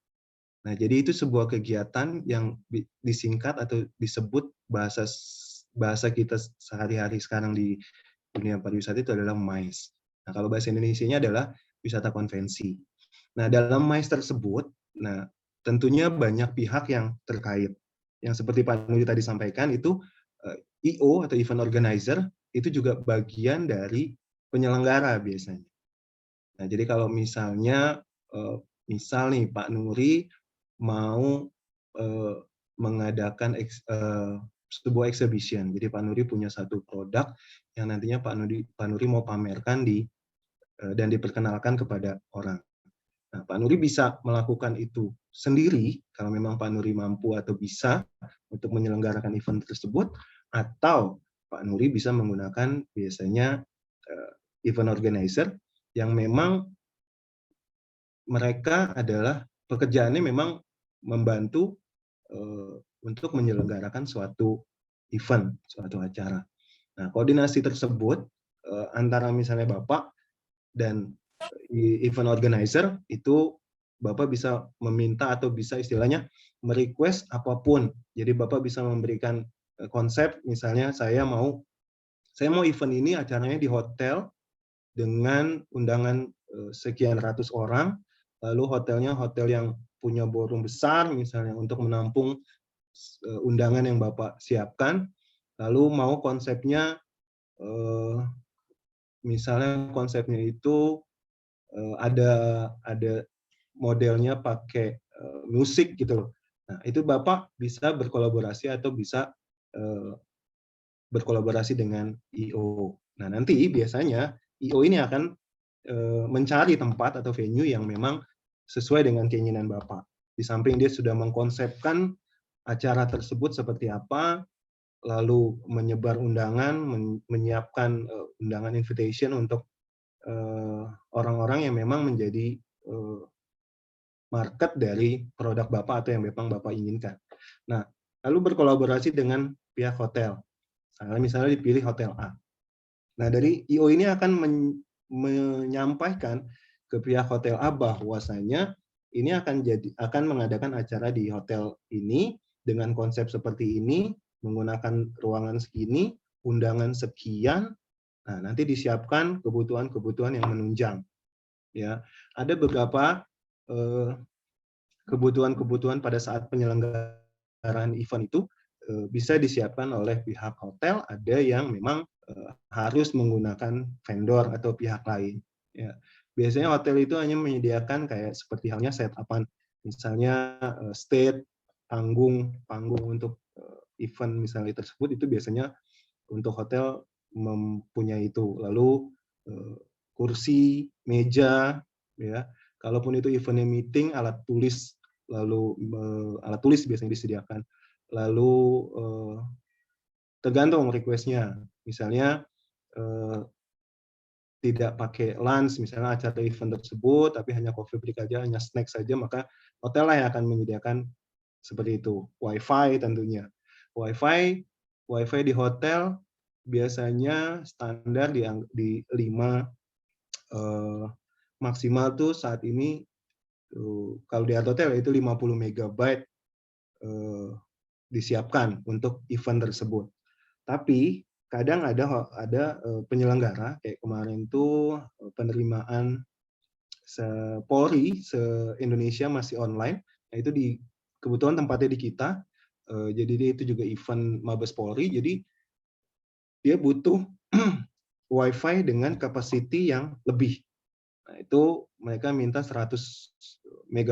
Speaker 1: Nah, jadi itu sebuah kegiatan yang disingkat atau disebut bahasa kita sehari-hari sekarang di dunia pariwisata itu adalah MICE. Nah, kalau bahasa Indonesianya adalah wisata konvensi. Nah, dalam MICE tersebut, nah tentunya banyak pihak yang terkait. Yang seperti Pak Nuri tadi sampaikan itu IO atau event organizer itu juga bagian dari penyelenggara biasanya. Nah, jadi kalau misalnya misal nih Pak Nuri mau mengadakan sebuah exhibition. Jadi Pak Nuri punya satu produk yang nantinya Pak Nuri mau pamerkan dan diperkenalkan kepada orang. Nah, Pak Nuri bisa melakukan itu sendiri kalau memang Pak Nuri mampu atau bisa untuk menyelenggarakan event tersebut, atau Pak Nuri bisa menggunakan biasanya event organizer yang memang mereka adalah pekerjaannya memang membantu untuk menyelenggarakan suatu event, suatu acara. Nah, koordinasi tersebut antara misalnya Bapak dan event organizer itu Bapak bisa meminta atau bisa istilahnya merequest apapun. Jadi Bapak bisa memberikan konsep, misalnya saya mau event ini acaranya di hotel dengan undangan sekian ratus orang, lalu hotelnya hotel yang punya ballroom besar misalnya untuk menampung undangan yang Bapak siapkan, lalu mau konsepnya misalnya konsepnya itu ada modelnya pakai musik gitu loh. Nah, itu Bapak bisa berkolaborasi atau bisa berkolaborasi dengan IO. Nah, nanti biasanya IO ini akan mencari tempat atau venue yang memang sesuai dengan keinginan Bapak. Di samping dia sudah mengkonsepkan acara tersebut seperti apa, lalu menyebar undangan, menyiapkan undangan invitation untuk orang-orang yang memang menjadi market dari produk Bapak atau yang memang Bapak inginkan. Nah, lalu berkolaborasi dengan pihak hotel. Misalnya dipilih hotel A. Nah, dari IO ini akan menyampaikan ke pihak hotel A bahwasanya ini akan mengadakan acara di hotel ini dengan konsep seperti ini, menggunakan ruangan segini, undangan sekian. Nah, nanti disiapkan kebutuhan-kebutuhan yang menunjang. Ya, ada beberapa kebutuhan-kebutuhan pada saat penyelenggaraan event itu bisa disiapkan oleh pihak hotel, ada yang memang harus menggunakan vendor atau pihak lain. Ya. Biasanya hotel itu hanya menyediakan kayak seperti halnya setup-an, misalnya stage, panggung untuk event misalnya tersebut, itu biasanya untuk hotel mempunyai itu. Lalu kursi, meja, ya. Kalaupun itu eventnya meeting, alat tulis, lalu alat tulis biasanya disediakan. Lalu tergantung request-nya. Misalnya tidak pakai lunch, misalnya acara event tersebut, tapi hanya coffee break aja, hanya snack saja, maka hotel lah yang akan menyediakan seperti itu. Wi-Fi tentunya. Wi-Fi di hotel biasanya standar di 5, maksimal tuh saat ini kalau di hotel itu 50 MB disiapkan untuk event tersebut. Tapi kadang ada penyelenggara kayak kemarin tuh penerimaan Polri se-Indonesia masih online. Nah, itu kebetulan tempatnya di kita. Jadi dia itu juga event Mabes Polri. Jadi dia butuh Wi-Fi dengan capacity yang lebih. Nah, itu mereka minta 100 MB.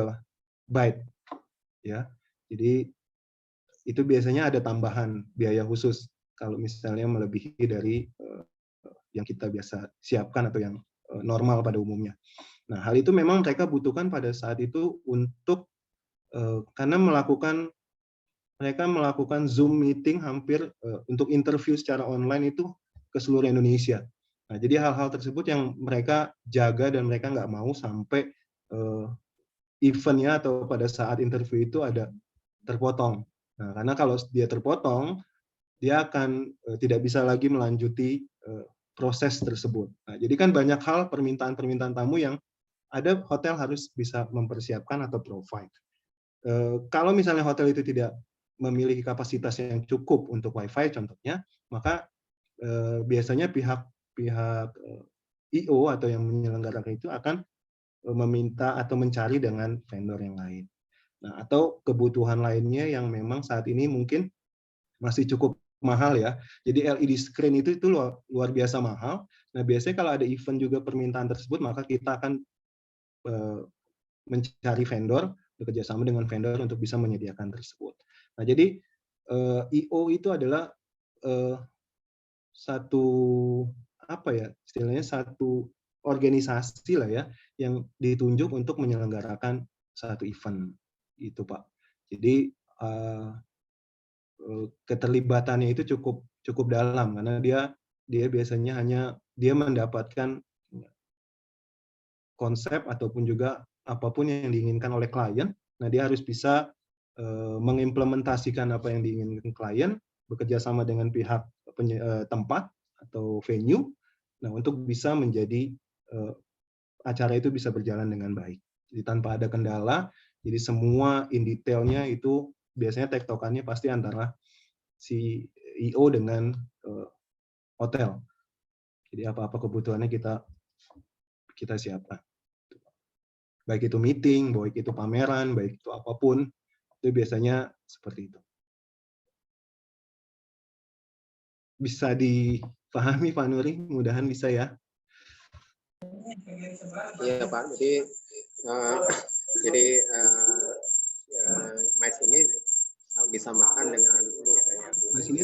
Speaker 1: Ya. Jadi itu biasanya ada tambahan biaya khusus kalau misalnya melebihi dari yang kita biasa siapkan atau yang normal pada umumnya. Nah, hal itu memang mereka butuhkan pada saat itu untuk karena mereka melakukan Zoom meeting hampir untuk interview secara online itu ke seluruh Indonesia. Nah, jadi hal-hal tersebut yang mereka jaga dan mereka nggak mau sampai eventnya atau pada saat interview itu ada terpotong. Nah, karena kalau dia terpotong, dia akan tidak bisa lagi melanjuti proses tersebut. Nah, jadi kan banyak hal permintaan-permintaan tamu yang ada hotel harus bisa mempersiapkan atau provide. Kalau misalnya hotel itu tidak memiliki kapasitas yang cukup untuk WiFi contohnya, maka biasanya pihak IO atau yang menyelenggarakan itu akan meminta atau mencari dengan vendor yang lain. Nah, atau kebutuhan lainnya yang memang saat ini mungkin masih cukup mahal ya. Jadi LED screen itu luar biasa mahal. Nah, biasanya kalau ada event juga permintaan tersebut, maka kita akan mencari vendor, bekerja sama dengan vendor untuk bisa menyediakan tersebut. Nah, jadi IO itu adalah satu apa ya istilahnya satu organisasi lah ya yang ditunjuk untuk menyelenggarakan satu event itu Pak. Jadi keterlibatannya itu cukup dalam karena dia biasanya dia mendapatkan konsep ataupun juga apapun yang diinginkan oleh klien. Nah, dia harus bisa mengimplementasikan apa yang diinginkan klien, bekerja sama dengan pihak tempat atau venue, nah untuk bisa menjadi acara itu bisa berjalan dengan baik. Jadi tanpa ada kendala, jadi semua in detailnya itu biasanya tektokannya pasti antara si IO dengan hotel. Jadi apa-apa kebutuhannya kita siapkan. Baik itu meeting, baik itu pameran, baik itu apapun, itu biasanya seperti itu. Bisa dipahami Pak Nuri, mudahan bisa ya.
Speaker 3: Iya Pak, jadi MICE ini disamakan dengan ini ya.
Speaker 1: MICE ini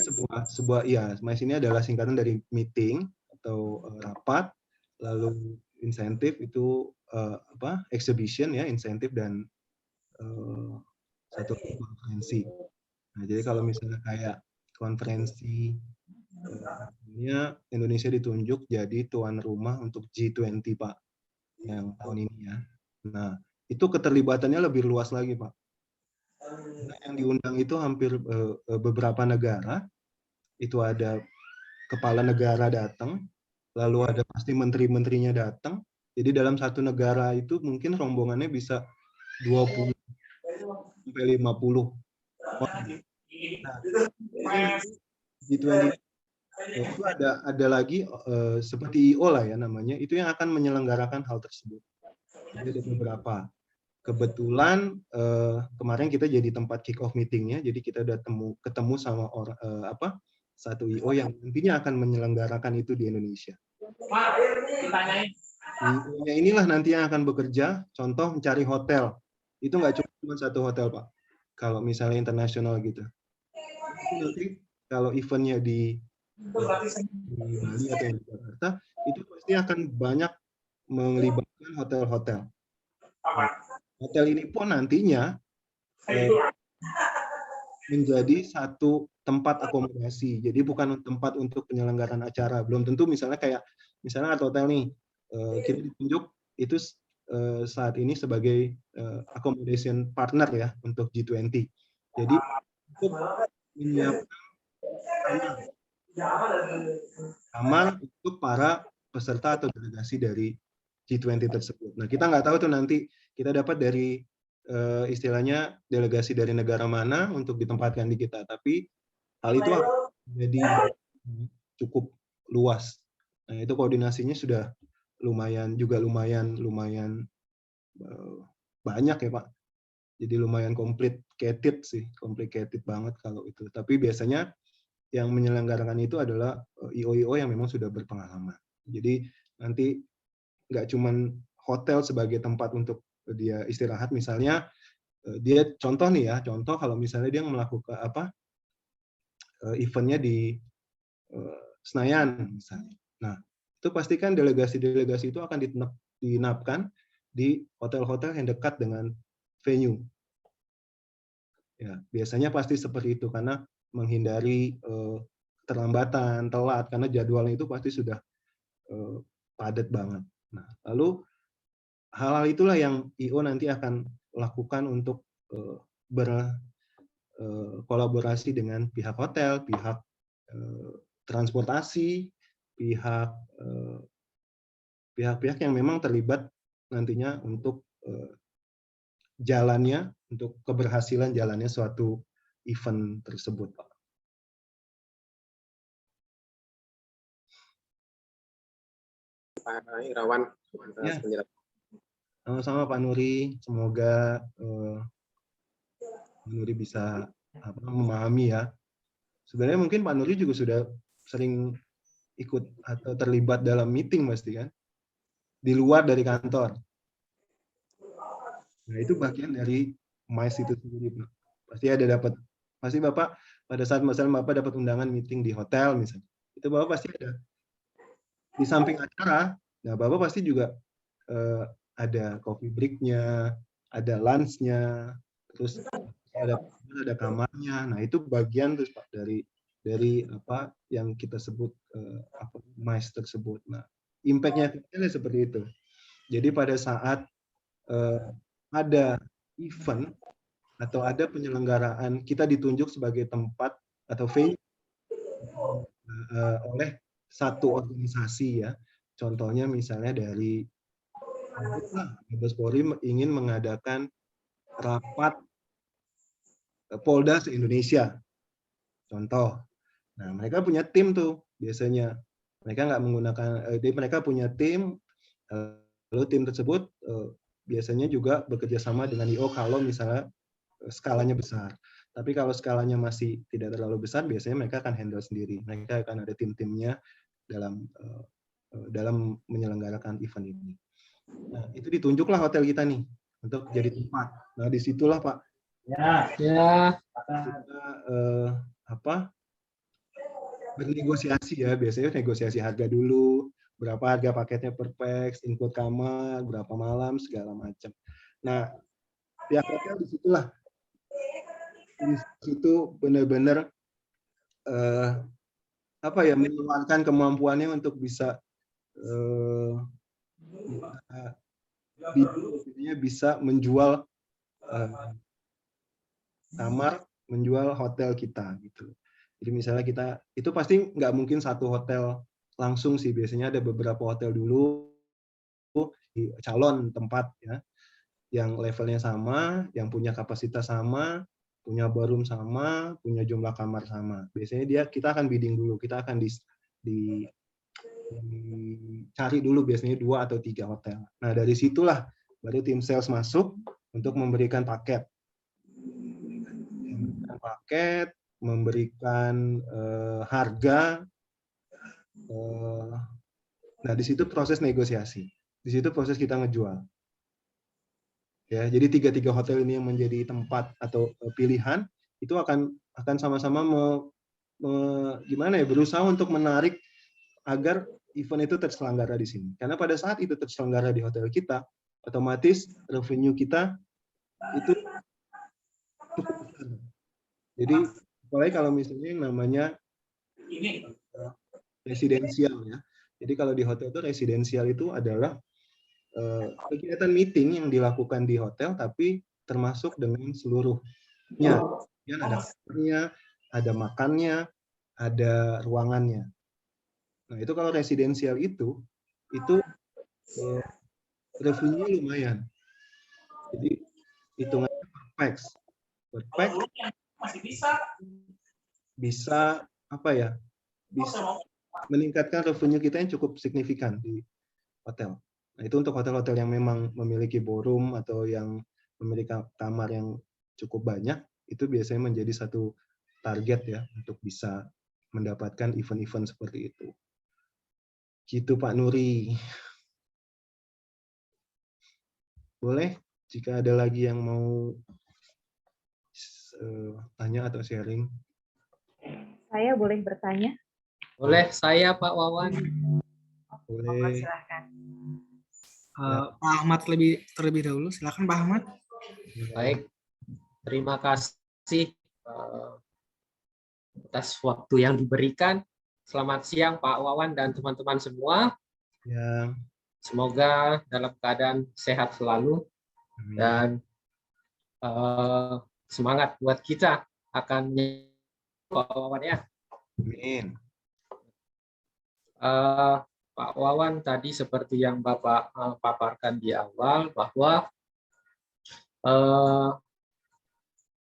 Speaker 1: MICE ini adalah singkatan dari meeting atau rapat, lalu insentif itu exhibition ya, insentif dan satu konferensi. Nah, jadi kalau misalnya kayak konferensi Indonesia ditunjuk jadi tuan rumah untuk G20 Pak yang tahun ini ya. Nah, itu keterlibatannya lebih luas lagi Pak. Nah, yang diundang itu hampir beberapa negara. Itu ada kepala negara datang, lalu ada pasti menteri-menterinya datang. Jadi dalam satu negara itu mungkin rombongannya bisa 20 sampai 50 orang. Nah, G20 itu ada lagi seperti IO lah ya namanya, itu yang akan menyelenggarakan hal tersebut. Jadi ada beberapa. Kebetulan kemarin kita jadi tempat kick off meetingnya, jadi kita udah ketemu sama satu IO yang nantinya akan menyelenggarakan itu di Indonesia. IO-nya inilah nanti yang akan bekerja, contoh mencari hotel. Itu nggak cuma satu hotel Pak. Kalau misalnya internasional gitu. Nanti kalau eventnya di Bali atau di Jakarta, itu pasti akan banyak melibatkan hotel-hotel. Hotel ini pun nantinya menjadi satu tempat akomodasi. Jadi bukan tempat untuk penyelenggaraan acara. Belum tentu misalnya misalnya hotel nih, kita ditunjuk itu saat ini sebagai accommodation partner ya untuk G20. Jadi untuk menyiapkan kamar untuk para peserta atau delegasi dari G20 tersebut. Nah, kita nggak tahu tuh nanti kita dapat dari istilahnya delegasi dari negara mana untuk ditempatkan di kita, tapi hal itu jadi cukup luas. Nah, itu koordinasinya sudah lumayan banyak ya Pak. Jadi lumayan complicated banget kalau itu. Tapi biasanya yang menyelenggarakan itu adalah IO-IO yang memang sudah berpengalaman. Jadi nanti nggak cuma hotel sebagai tempat untuk dia istirahat, misalnya dia contoh kalau misalnya dia melakukan eventnya di Senayan misalnya. Nah, itu pastikan delegasi-delegasi itu akan dinapkan di hotel-hotel yang dekat dengan venue. Ya, biasanya pasti seperti itu karena menghindari keterlambatan, telat karena jadwalnya itu pasti sudah padat banget. Nah, lalu hal-hal itulah yang IO nanti akan lakukan untuk berkolaborasi dengan pihak hotel, pihak transportasi, pihak-pihak yang memang terlibat nantinya untuk jalannya, untuk keberhasilan jalannya suatu event tersebut, Pak.
Speaker 3: Pak Irawan
Speaker 1: Ya.
Speaker 3: atas penjelasan.
Speaker 1: Sama-sama Pak Nuri, semoga Pak Nuri bisa memahami ya. Sebenarnya mungkin Pak Nuri juga sudah sering ikut atau terlibat dalam meeting pasti kan, di luar dari kantor. Nah itu bagian dari MICE itu sendiri, Pak. Pasti Bapak pada saat misalnya Bapak dapat undangan meeting di hotel misalnya, itu Bapak pasti ada di samping acara. Nah Bapak pasti juga ada coffee break-nya, ada lunch-nya, terus ada kamarnya. Nah itu bagian terus Pak dari apa yang kita sebut MICE tersebut. Nah impact-nya seperti itu. Jadi pada saat ada event atau ada penyelenggaraan, kita ditunjuk sebagai tempat atau venue oleh satu organisasi ya. Contohnya misalnya dari Mabes Polri ingin mengadakan rapat Polda se-Indonesia. Contoh. Nah, mereka punya tim tuh biasanya. Mereka nggak menggunakan, mereka punya tim, lalu tim tersebut biasanya juga bekerja sama dengan IO kalau misalnya skalanya besar. Tapi kalau skalanya masih tidak terlalu besar, biasanya mereka akan handle sendiri. Mereka akan ada tim-timnya dalam menyelenggarakan event ini. Nah, itu ditunjuklah hotel kita nih untuk jadi tempat. Nah, disitulah Pak.
Speaker 4: Ya.
Speaker 1: Kita bernegosiasi ya. Biasanya negosiasi harga dulu. Berapa harga paketnya per pax, include kamar, berapa malam, segala macam. Nah, pihak hotel disitulah. Di situ benar-benar mengeluarkan kemampuannya untuk bisa bisa menjual kamar, menjual hotel kita gitu. Jadi misalnya kita itu pasti nggak mungkin satu hotel langsung sih, biasanya ada beberapa hotel dulu di calon tempat ya, yang levelnya sama, yang punya kapasitas sama, punya ballroom sama, punya jumlah kamar sama. Biasanya kita akan bidding dulu, kita akan cari dulu biasanya 2 atau 3 hotel. Nah dari situlah baru tim sales masuk untuk memberikan paket, memberikan harga. Nah di situ proses negosiasi, di situ proses kita ngejual. Ya, jadi 3 hotel ini yang menjadi tempat atau pilihan itu akan sama-sama berusaha untuk menarik agar event itu terselenggara di sini. Karena pada saat itu terselenggara di hotel kita, otomatis revenue kita itu cukup besar. Jadi, apalagi kalau misalnya yang namanya residensial ya. Jadi kalau di hotel itu residensial itu adalah kegiatan meeting yang dilakukan di hotel, tapi termasuk dengan seluruhnya. Ya, ada kamarnya, ada makannya, ada ruangannya. Nah itu kalau residensial itu revenue lumayan. Jadi hitungannya per pax bisa bisa meningkatkan revenue kita yang cukup signifikan di hotel. Nah itu untuk hotel-hotel yang memang memiliki ballroom atau yang memiliki kamar yang cukup banyak, itu biasanya menjadi satu target ya untuk bisa mendapatkan event-event seperti itu. Gitu Pak Nuri. Boleh jika ada lagi yang mau tanya atau sharing.
Speaker 5: Saya boleh bertanya?
Speaker 4: Boleh, saya Pak Wawan.
Speaker 1: Boleh.
Speaker 5: Silahkan.
Speaker 2: Pak Ahmad terlebih dahulu. Silakan Pak Ahmad.
Speaker 4: Baik, terima kasih atas waktu yang diberikan. Selamat siang Pak Wawan dan teman-teman semua.
Speaker 1: Ya.
Speaker 4: Semoga dalam keadaan sehat selalu.
Speaker 1: Amin.
Speaker 4: Dan semangat buat kita akan Pak Wawan ya.
Speaker 1: Amin.
Speaker 4: Pak Wawan tadi seperti yang Bapak paparkan di awal bahwa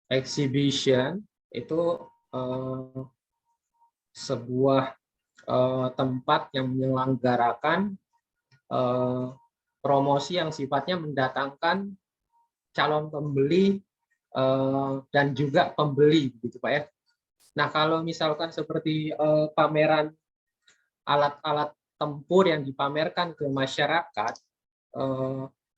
Speaker 4: exhibition itu sebuah tempat yang menyelenggarakan promosi yang sifatnya mendatangkan calon pembeli dan juga pembeli, gitu Pak ya. Nah, kalau misalkan seperti pameran alat-alat tempur yang dipamerkan ke masyarakat,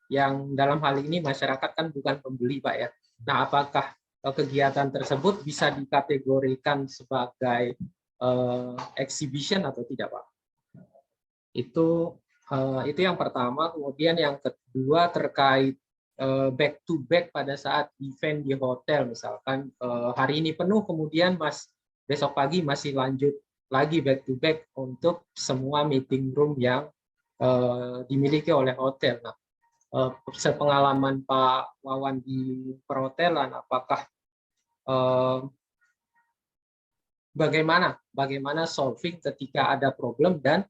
Speaker 4: yang dalam hal ini masyarakat kan bukan pembeli Pak ya. Nah, apakah kegiatan tersebut bisa dikategorikan sebagai exhibition atau tidak Pak? Itu yang pertama. Kemudian yang kedua terkait back to back pada saat event di hotel, misalkan hari ini penuh, kemudian besok pagi masih lanjut lagi back to back untuk semua meeting room yang dimiliki oleh hotel. Nah, sepengalaman Pak Wawan di perhotelan, apakah bagaimana solving ketika ada problem, dan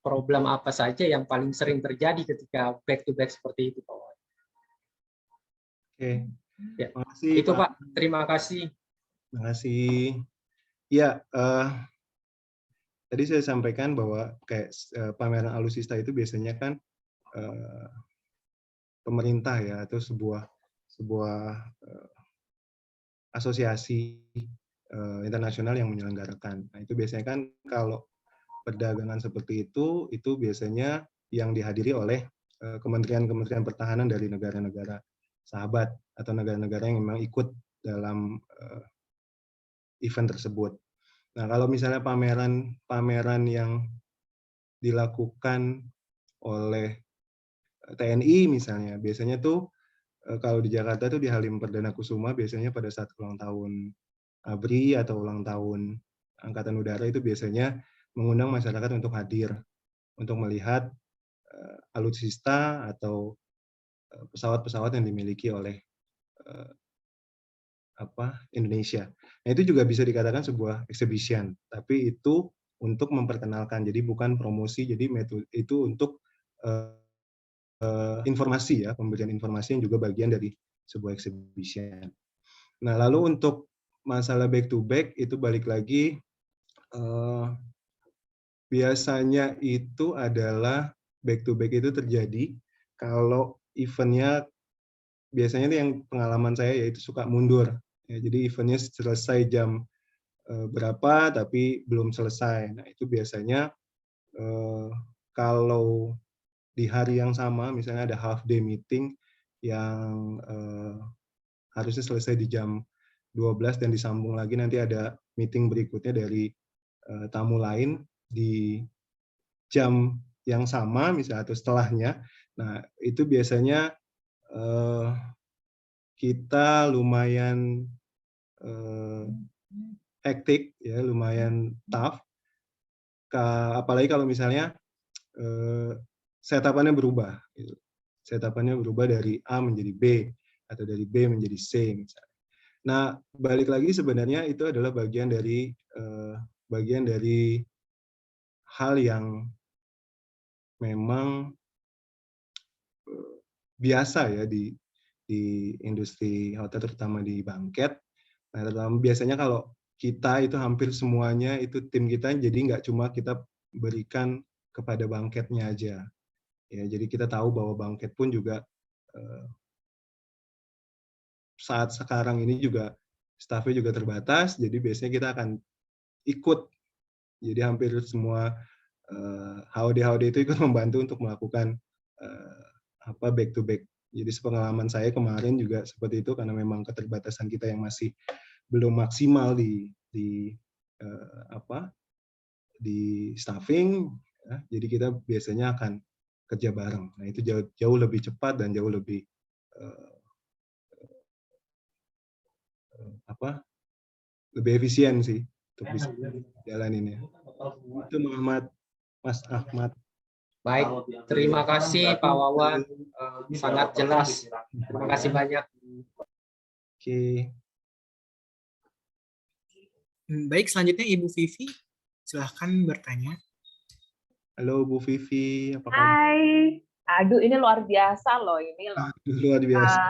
Speaker 4: problem apa saja yang paling sering terjadi ketika back to back seperti itu Pak Wawan?
Speaker 1: Oke,
Speaker 4: Ya,
Speaker 1: terima kasih
Speaker 4: itu
Speaker 1: Pak.
Speaker 4: Pak, terima kasih.
Speaker 1: Terima kasih. Ya, tadi saya sampaikan bahwa kayak pameran alusista itu biasanya kan pemerintah ya, atau sebuah asosiasi internasional yang menyelenggarakan. Nah, itu biasanya kan kalau perdagangan seperti itu biasanya yang dihadiri oleh kementerian-kementerian pertahanan dari negara-negara sahabat atau negara-negara yang memang ikut dalam event tersebut. Nah, kalau misalnya pameran yang dilakukan oleh TNI misalnya, biasanya tuh kalau di Jakarta tuh di Halim Perdana Kusuma, biasanya pada saat ulang tahun ABRI atau ulang tahun Angkatan Udara itu biasanya mengundang masyarakat untuk hadir, untuk melihat alutsista atau pesawat-pesawat yang dimiliki oleh Indonesia. Nah, itu juga bisa dikatakan sebuah exhibition, tapi itu untuk memperkenalkan, jadi bukan promosi, jadi itu untuk informasi ya, pemberian informasi yang juga bagian dari sebuah exhibition. Nah, lalu untuk masalah back to back itu balik lagi, biasanya itu adalah back to back itu terjadi kalau eventnya, biasanya yang pengalaman saya yaitu suka mundur. Ya, jadi eventnya selesai jam berapa tapi belum selesai. Nah, itu biasanya kalau di hari yang sama, misalnya ada half day meeting yang harusnya selesai di jam 12 dan disambung lagi nanti ada meeting berikutnya dari tamu lain di jam yang sama misalnya atau setelahnya. Nah, itu biasanya kita lumayan hektik ya, lumayan tough. Apalagi kalau misalnya setup-annya berubah. Gitu. Setup-annya berubah dari A menjadi B atau dari B menjadi C misalnya. Nah, balik lagi sebenarnya itu adalah bagian dari hal yang memang biasa ya di industri hotel, terutama di banket. Nah, terutama biasanya kalau kita itu hampir semuanya itu tim kita, jadi nggak cuma kita berikan kepada banketnya aja. Ya, jadi kita tahu bahwa banket pun juga saat sekarang ini juga staffnya juga terbatas, jadi biasanya kita akan ikut. Jadi hampir semua HOD itu ikut membantu untuk melakukan back to back. Jadi sepengalaman saya kemarin juga seperti itu, karena memang keterbatasan kita yang masih belum maksimal di staffing, ya, jadi kita biasanya akan kerja bareng. Nah, itu jauh lebih cepat dan jauh lebih lebih efisien sih untuk bisa jalaninnya. Itu Mas Ahmad.
Speaker 4: Baik, terima kasih Pak Wawan, sangat jelas. Terima kasih banyak.
Speaker 1: Oke.
Speaker 2: Baik, selanjutnya Ibu Vivi, silahkan bertanya.
Speaker 1: Halo Bu Vivi, apa kabar?
Speaker 5: Hai. Aduh, ini luar biasa loh ini loh.
Speaker 1: Luar biasa.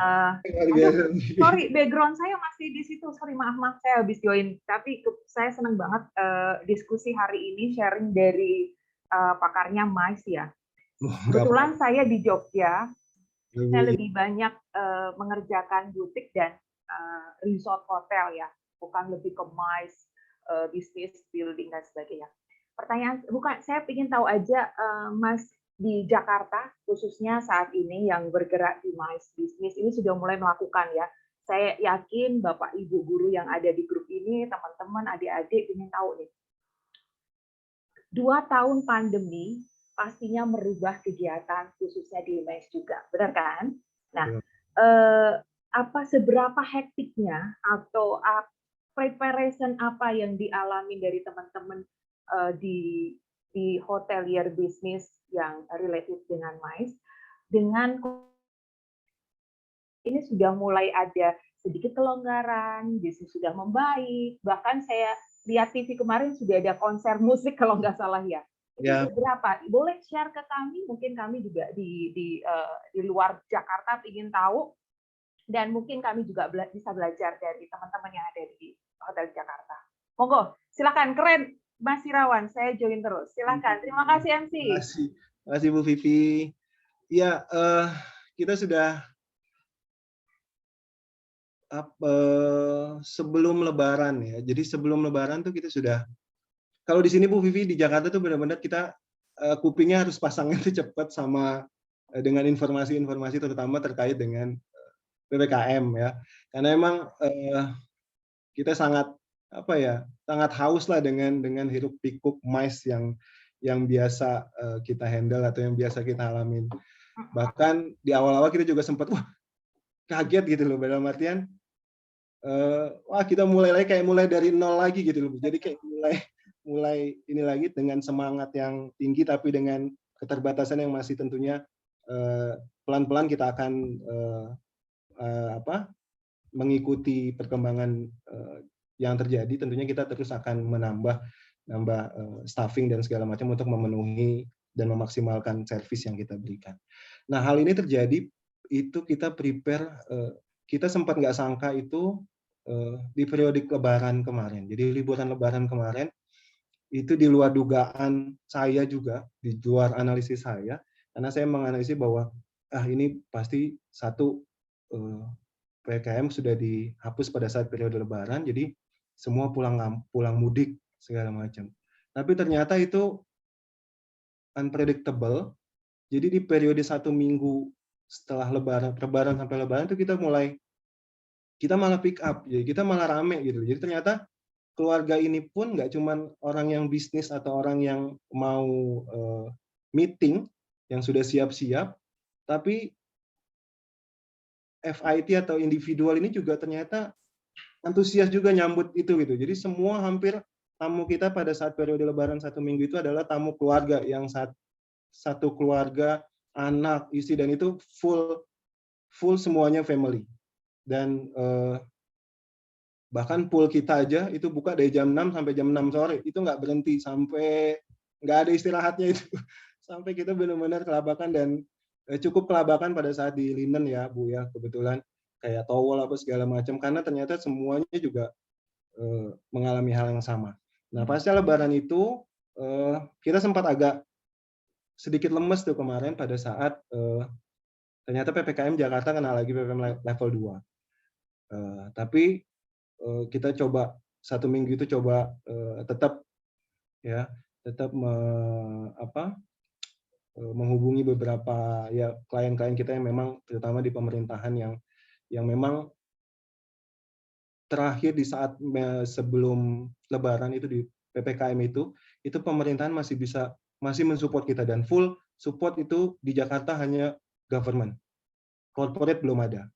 Speaker 1: Luar
Speaker 5: Aduh,
Speaker 1: biasa. Bu Vivi.
Speaker 5: sorry, background saya masih di situ. Sorry, maaf, saya habis join. Tapi saya senang banget diskusi hari ini, sharing dari pakarnya Mais ya.
Speaker 1: Nggak apa-apa,
Speaker 5: Kebetulan saya di Jogja,
Speaker 1: Bu.
Speaker 5: saya lebih banyak mengerjakan butik dan resort hotel ya, bukan lebih ke Mais, bisnis, building dan sebagainya. Pertanyaan, bukan, saya ingin tahu aja Mas di Jakarta khususnya saat ini yang bergerak di Mais bisnis ini sudah mulai melakukan ya. Saya yakin Bapak Ibu guru yang ada di grup ini, teman-teman, adik-adik ingin tahu nih. 2 tahun pandemi pastinya merubah kegiatan khususnya di Mais juga, benar kan? Nah, apa seberapa hektiknya atau preparation apa yang dialami dari teman-teman di hotelier bisnis yang related dengan Mais dengan ini sudah mulai ada sedikit kelonggaran, bisnis sudah membaik, bahkan saya lihat TV kemarin sudah ada konser musik kalau nggak salah ya.
Speaker 1: Ya.
Speaker 5: Itu berapa? Boleh share ke kami, mungkin kami juga di luar Jakarta ingin tahu, dan mungkin kami juga bisa belajar dari teman-teman yang ada di Hotel Jakarta. Monggo, silakan, keren Mas Irawan, saya join terus. Silakan, terima kasih MC.
Speaker 1: Terima kasih Bu Vivi. Ya, kita sudah sebelum Lebaran ya. Jadi sebelum Lebaran tuh kita sudah, kalau di sini Bu Vivi di Jakarta tuh benar-benar kita kupingnya harus pasangnya tuh cepat sama dengan informasi-informasi terutama terkait dengan PPKM ya. Karena emang kita sangat sangat haus lah dengan hiruk pikuk Mais yang biasa kita handle atau yang biasa kita alamin. Bahkan di awal-awal kita juga sempat kaget gitu loh, dalam artian kita mulai dari nol lagi gitu loh. Jadi kayak mulai ini lagi dengan semangat yang tinggi tapi dengan keterbatasan yang masih tentunya pelan-pelan kita akan mengikuti perkembangan yang terjadi. Tentunya kita terus akan menambah staffing dan segala macam untuk memenuhi dan memaksimalkan servis yang kita berikan. Nah, hal ini terjadi itu kita prepare, kita sempat nggak sangka itu di periode Lebaran kemarin. Jadi liburan Lebaran kemarin itu di luar dugaan saya juga, di luar analisis saya, karena saya menganalisis bahwa ini pasti satu PPKM sudah dihapus pada saat periode Lebaran, jadi semua pulang mudik segala macam. Tapi ternyata itu unpredictable. Jadi di periode 1 minggu setelah Lebaran sampai Lebaran itu kita malah pick up, jadi kita malah rame gitu. Jadi ternyata keluarga ini pun nggak cuma orang yang bisnis atau orang yang mau meeting yang sudah siap-siap, tapi FIT atau individual ini juga ternyata antusias juga nyambut itu gitu. Jadi semua hampir tamu kita pada saat periode Lebaran 1 minggu itu adalah tamu keluarga yang satu keluarga, anak, istri, dan itu full semuanya family. Dan bahkan pool kita aja itu buka dari jam 6 sampai jam 6 sore, itu nggak berhenti sampai nggak ada istirahatnya itu. Sampai kita benar-benar kelabakan dan cukup kelabakan pada saat di linen ya Bu ya, kebetulan kayak towel apa segala macam, karena ternyata semuanya juga mengalami hal yang sama. Nah, pasca Lebaran itu kita sempat agak sedikit lemes tuh kemarin pada saat ternyata PPKM Jakarta kena lagi PPKM level 2. Tapi kita coba 1 minggu itu coba tetap menghubungi beberapa ya klien-klien kita yang memang terutama di pemerintahan yang memang terakhir di saat sebelum Lebaran itu di PPKM itu pemerintahan masih mensupport kita, dan full support itu di Jakarta hanya government, corporate belum ada.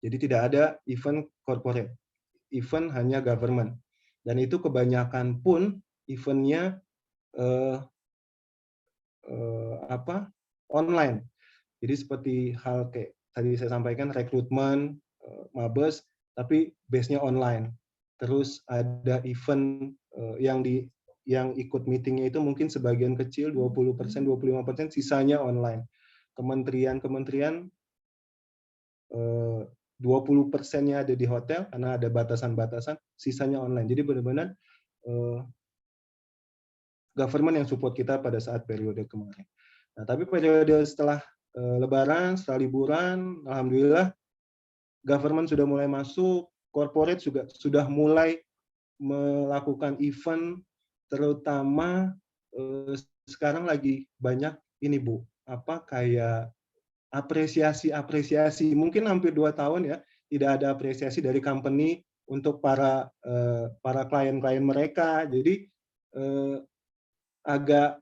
Speaker 1: Jadi tidak ada event corporate, event hanya government, dan itu kebanyakan pun eventnya online. Jadi seperti hal kayak tadi saya sampaikan, rekrutmen, mabes, tapi base-nya online. Terus ada event yang ikut meetingnya itu mungkin sebagian kecil, 20%, 25%, sisanya online. Kementerian 20%-nya ada di hotel karena ada batasan-batasan, sisanya online. Jadi benar-benar government yang support kita pada saat periode kemarin. Nah, tapi periode setelah Lebaran, setelah liburan, alhamdulillah government sudah mulai masuk, corporate juga sudah mulai melakukan event, terutama sekarang lagi banyak ini Bu, kayak apresiasi. Mungkin hampir 2 tahun ya tidak ada apresiasi dari company untuk para klien-klien mereka. Jadi agak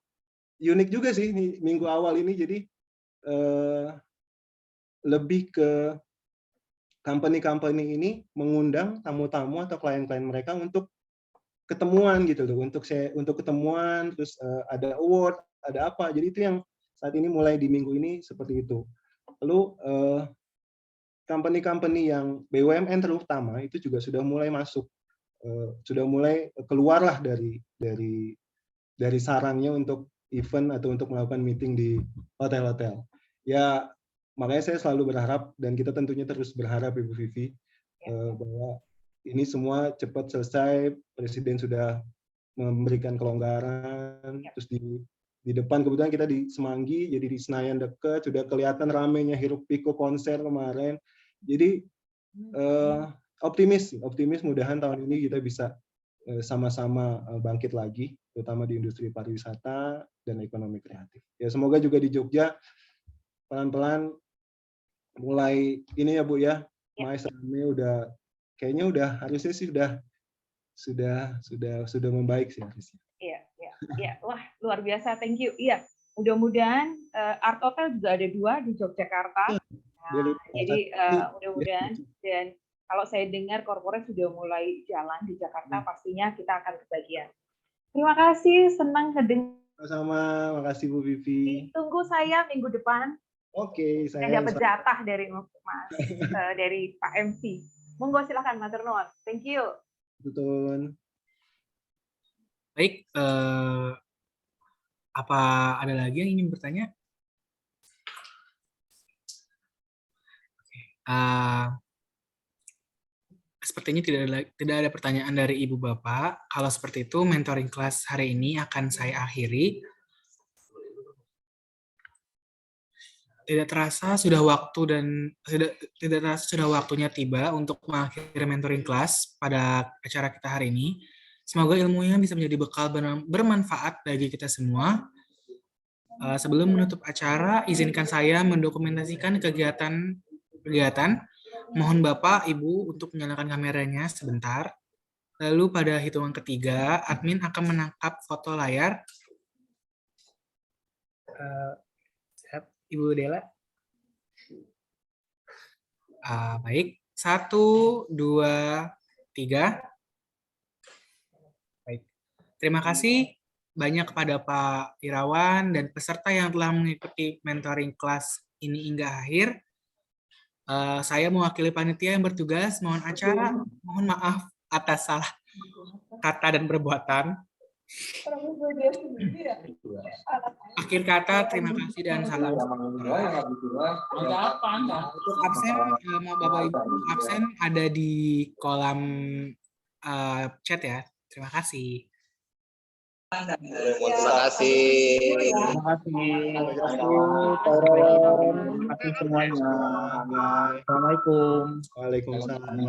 Speaker 1: unik juga sih minggu awal ini. Jadi lebih ke company-company ini mengundang tamu-tamu atau klien-klien mereka untuk ketemuan gitu loh, untuk ketemuan, terus ada award, ada apa. Jadi itu yang saat ini mulai di minggu ini seperti itu. Lalu company-company yang BUMN terutama itu juga sudah mulai masuk, sudah mulai keluarlah dari sarangnya untuk event atau untuk melakukan meeting di hotel-hotel. Ya makanya saya selalu berharap dan kita tentunya terus berharap Ibu Vivi bahwa ini semua cepat selesai. Presiden sudah memberikan kelonggaran, terus di depan kebetulan kita di Semanggi, jadi di Senayan dekat, sudah kelihatan ramenya hiruk pikuk konser kemarin. Jadi optimis mudahan tahun ini kita bisa sama-sama bangkit lagi, terutama di industri pariwisata dan ekonomi kreatif. Ya semoga juga di Jogja pelan-pelan mulai ini ya Bu ya, Mais rame kayaknya harusnya sih sudah membaik sih harusnya.
Speaker 5: Iya. Wah, luar biasa. Thank you. Iya, mudah-mudahan Art Hotel juga ada 2 di Yogyakarta. Nah, jadi mudah-mudahan, dan kalau saya dengar corporate sudah mulai jalan di Jakarta, pastinya kita akan kebagian. Terima kasih, senang ngedengar.
Speaker 1: Sama, makasih Bu Vivi.
Speaker 5: Tunggu saya minggu depan.
Speaker 1: Oke, saya
Speaker 5: dapat jatah dari Mas dari Pak MC. Monggo silakan Matur nuwun. Thank you.
Speaker 1: Betul.
Speaker 2: Baik, apa ada lagi yang ingin bertanya? Sepertinya tidak ada pertanyaan dari Ibu Bapak. Kalau seperti itu, mentoring kelas hari ini akan saya akhiri. Tidak terasa sudah waktunya tiba untuk mengakhiri mentoring kelas pada acara kita hari ini. Semoga ilmunya bisa menjadi bekal bermanfaat bagi kita semua. Sebelum menutup acara, izinkan saya mendokumentasikan kegiatan. Mohon Bapak, Ibu untuk menyalakan kameranya sebentar. Lalu pada hitungan ketiga, admin akan menangkap foto layar. Ibu Dela. Baik, 1, 2, 3. Baik, terima kasih banyak kepada Pak Irawan dan peserta yang telah mengikuti mentoring kelas ini hingga akhir. Saya mewakili panitia yang bertugas mohon acara, mohon maaf atas salah kata dan perbuatan. Akhir kata, terima kasih dan salam. Untuk absen, mau Bapak Ibu absen ada di kolom chat ya. Terima kasih.
Speaker 3: Terima kasih.
Speaker 6: Terima kasih semuanya. Assalamualaikum.
Speaker 1: Waalaikumsalam.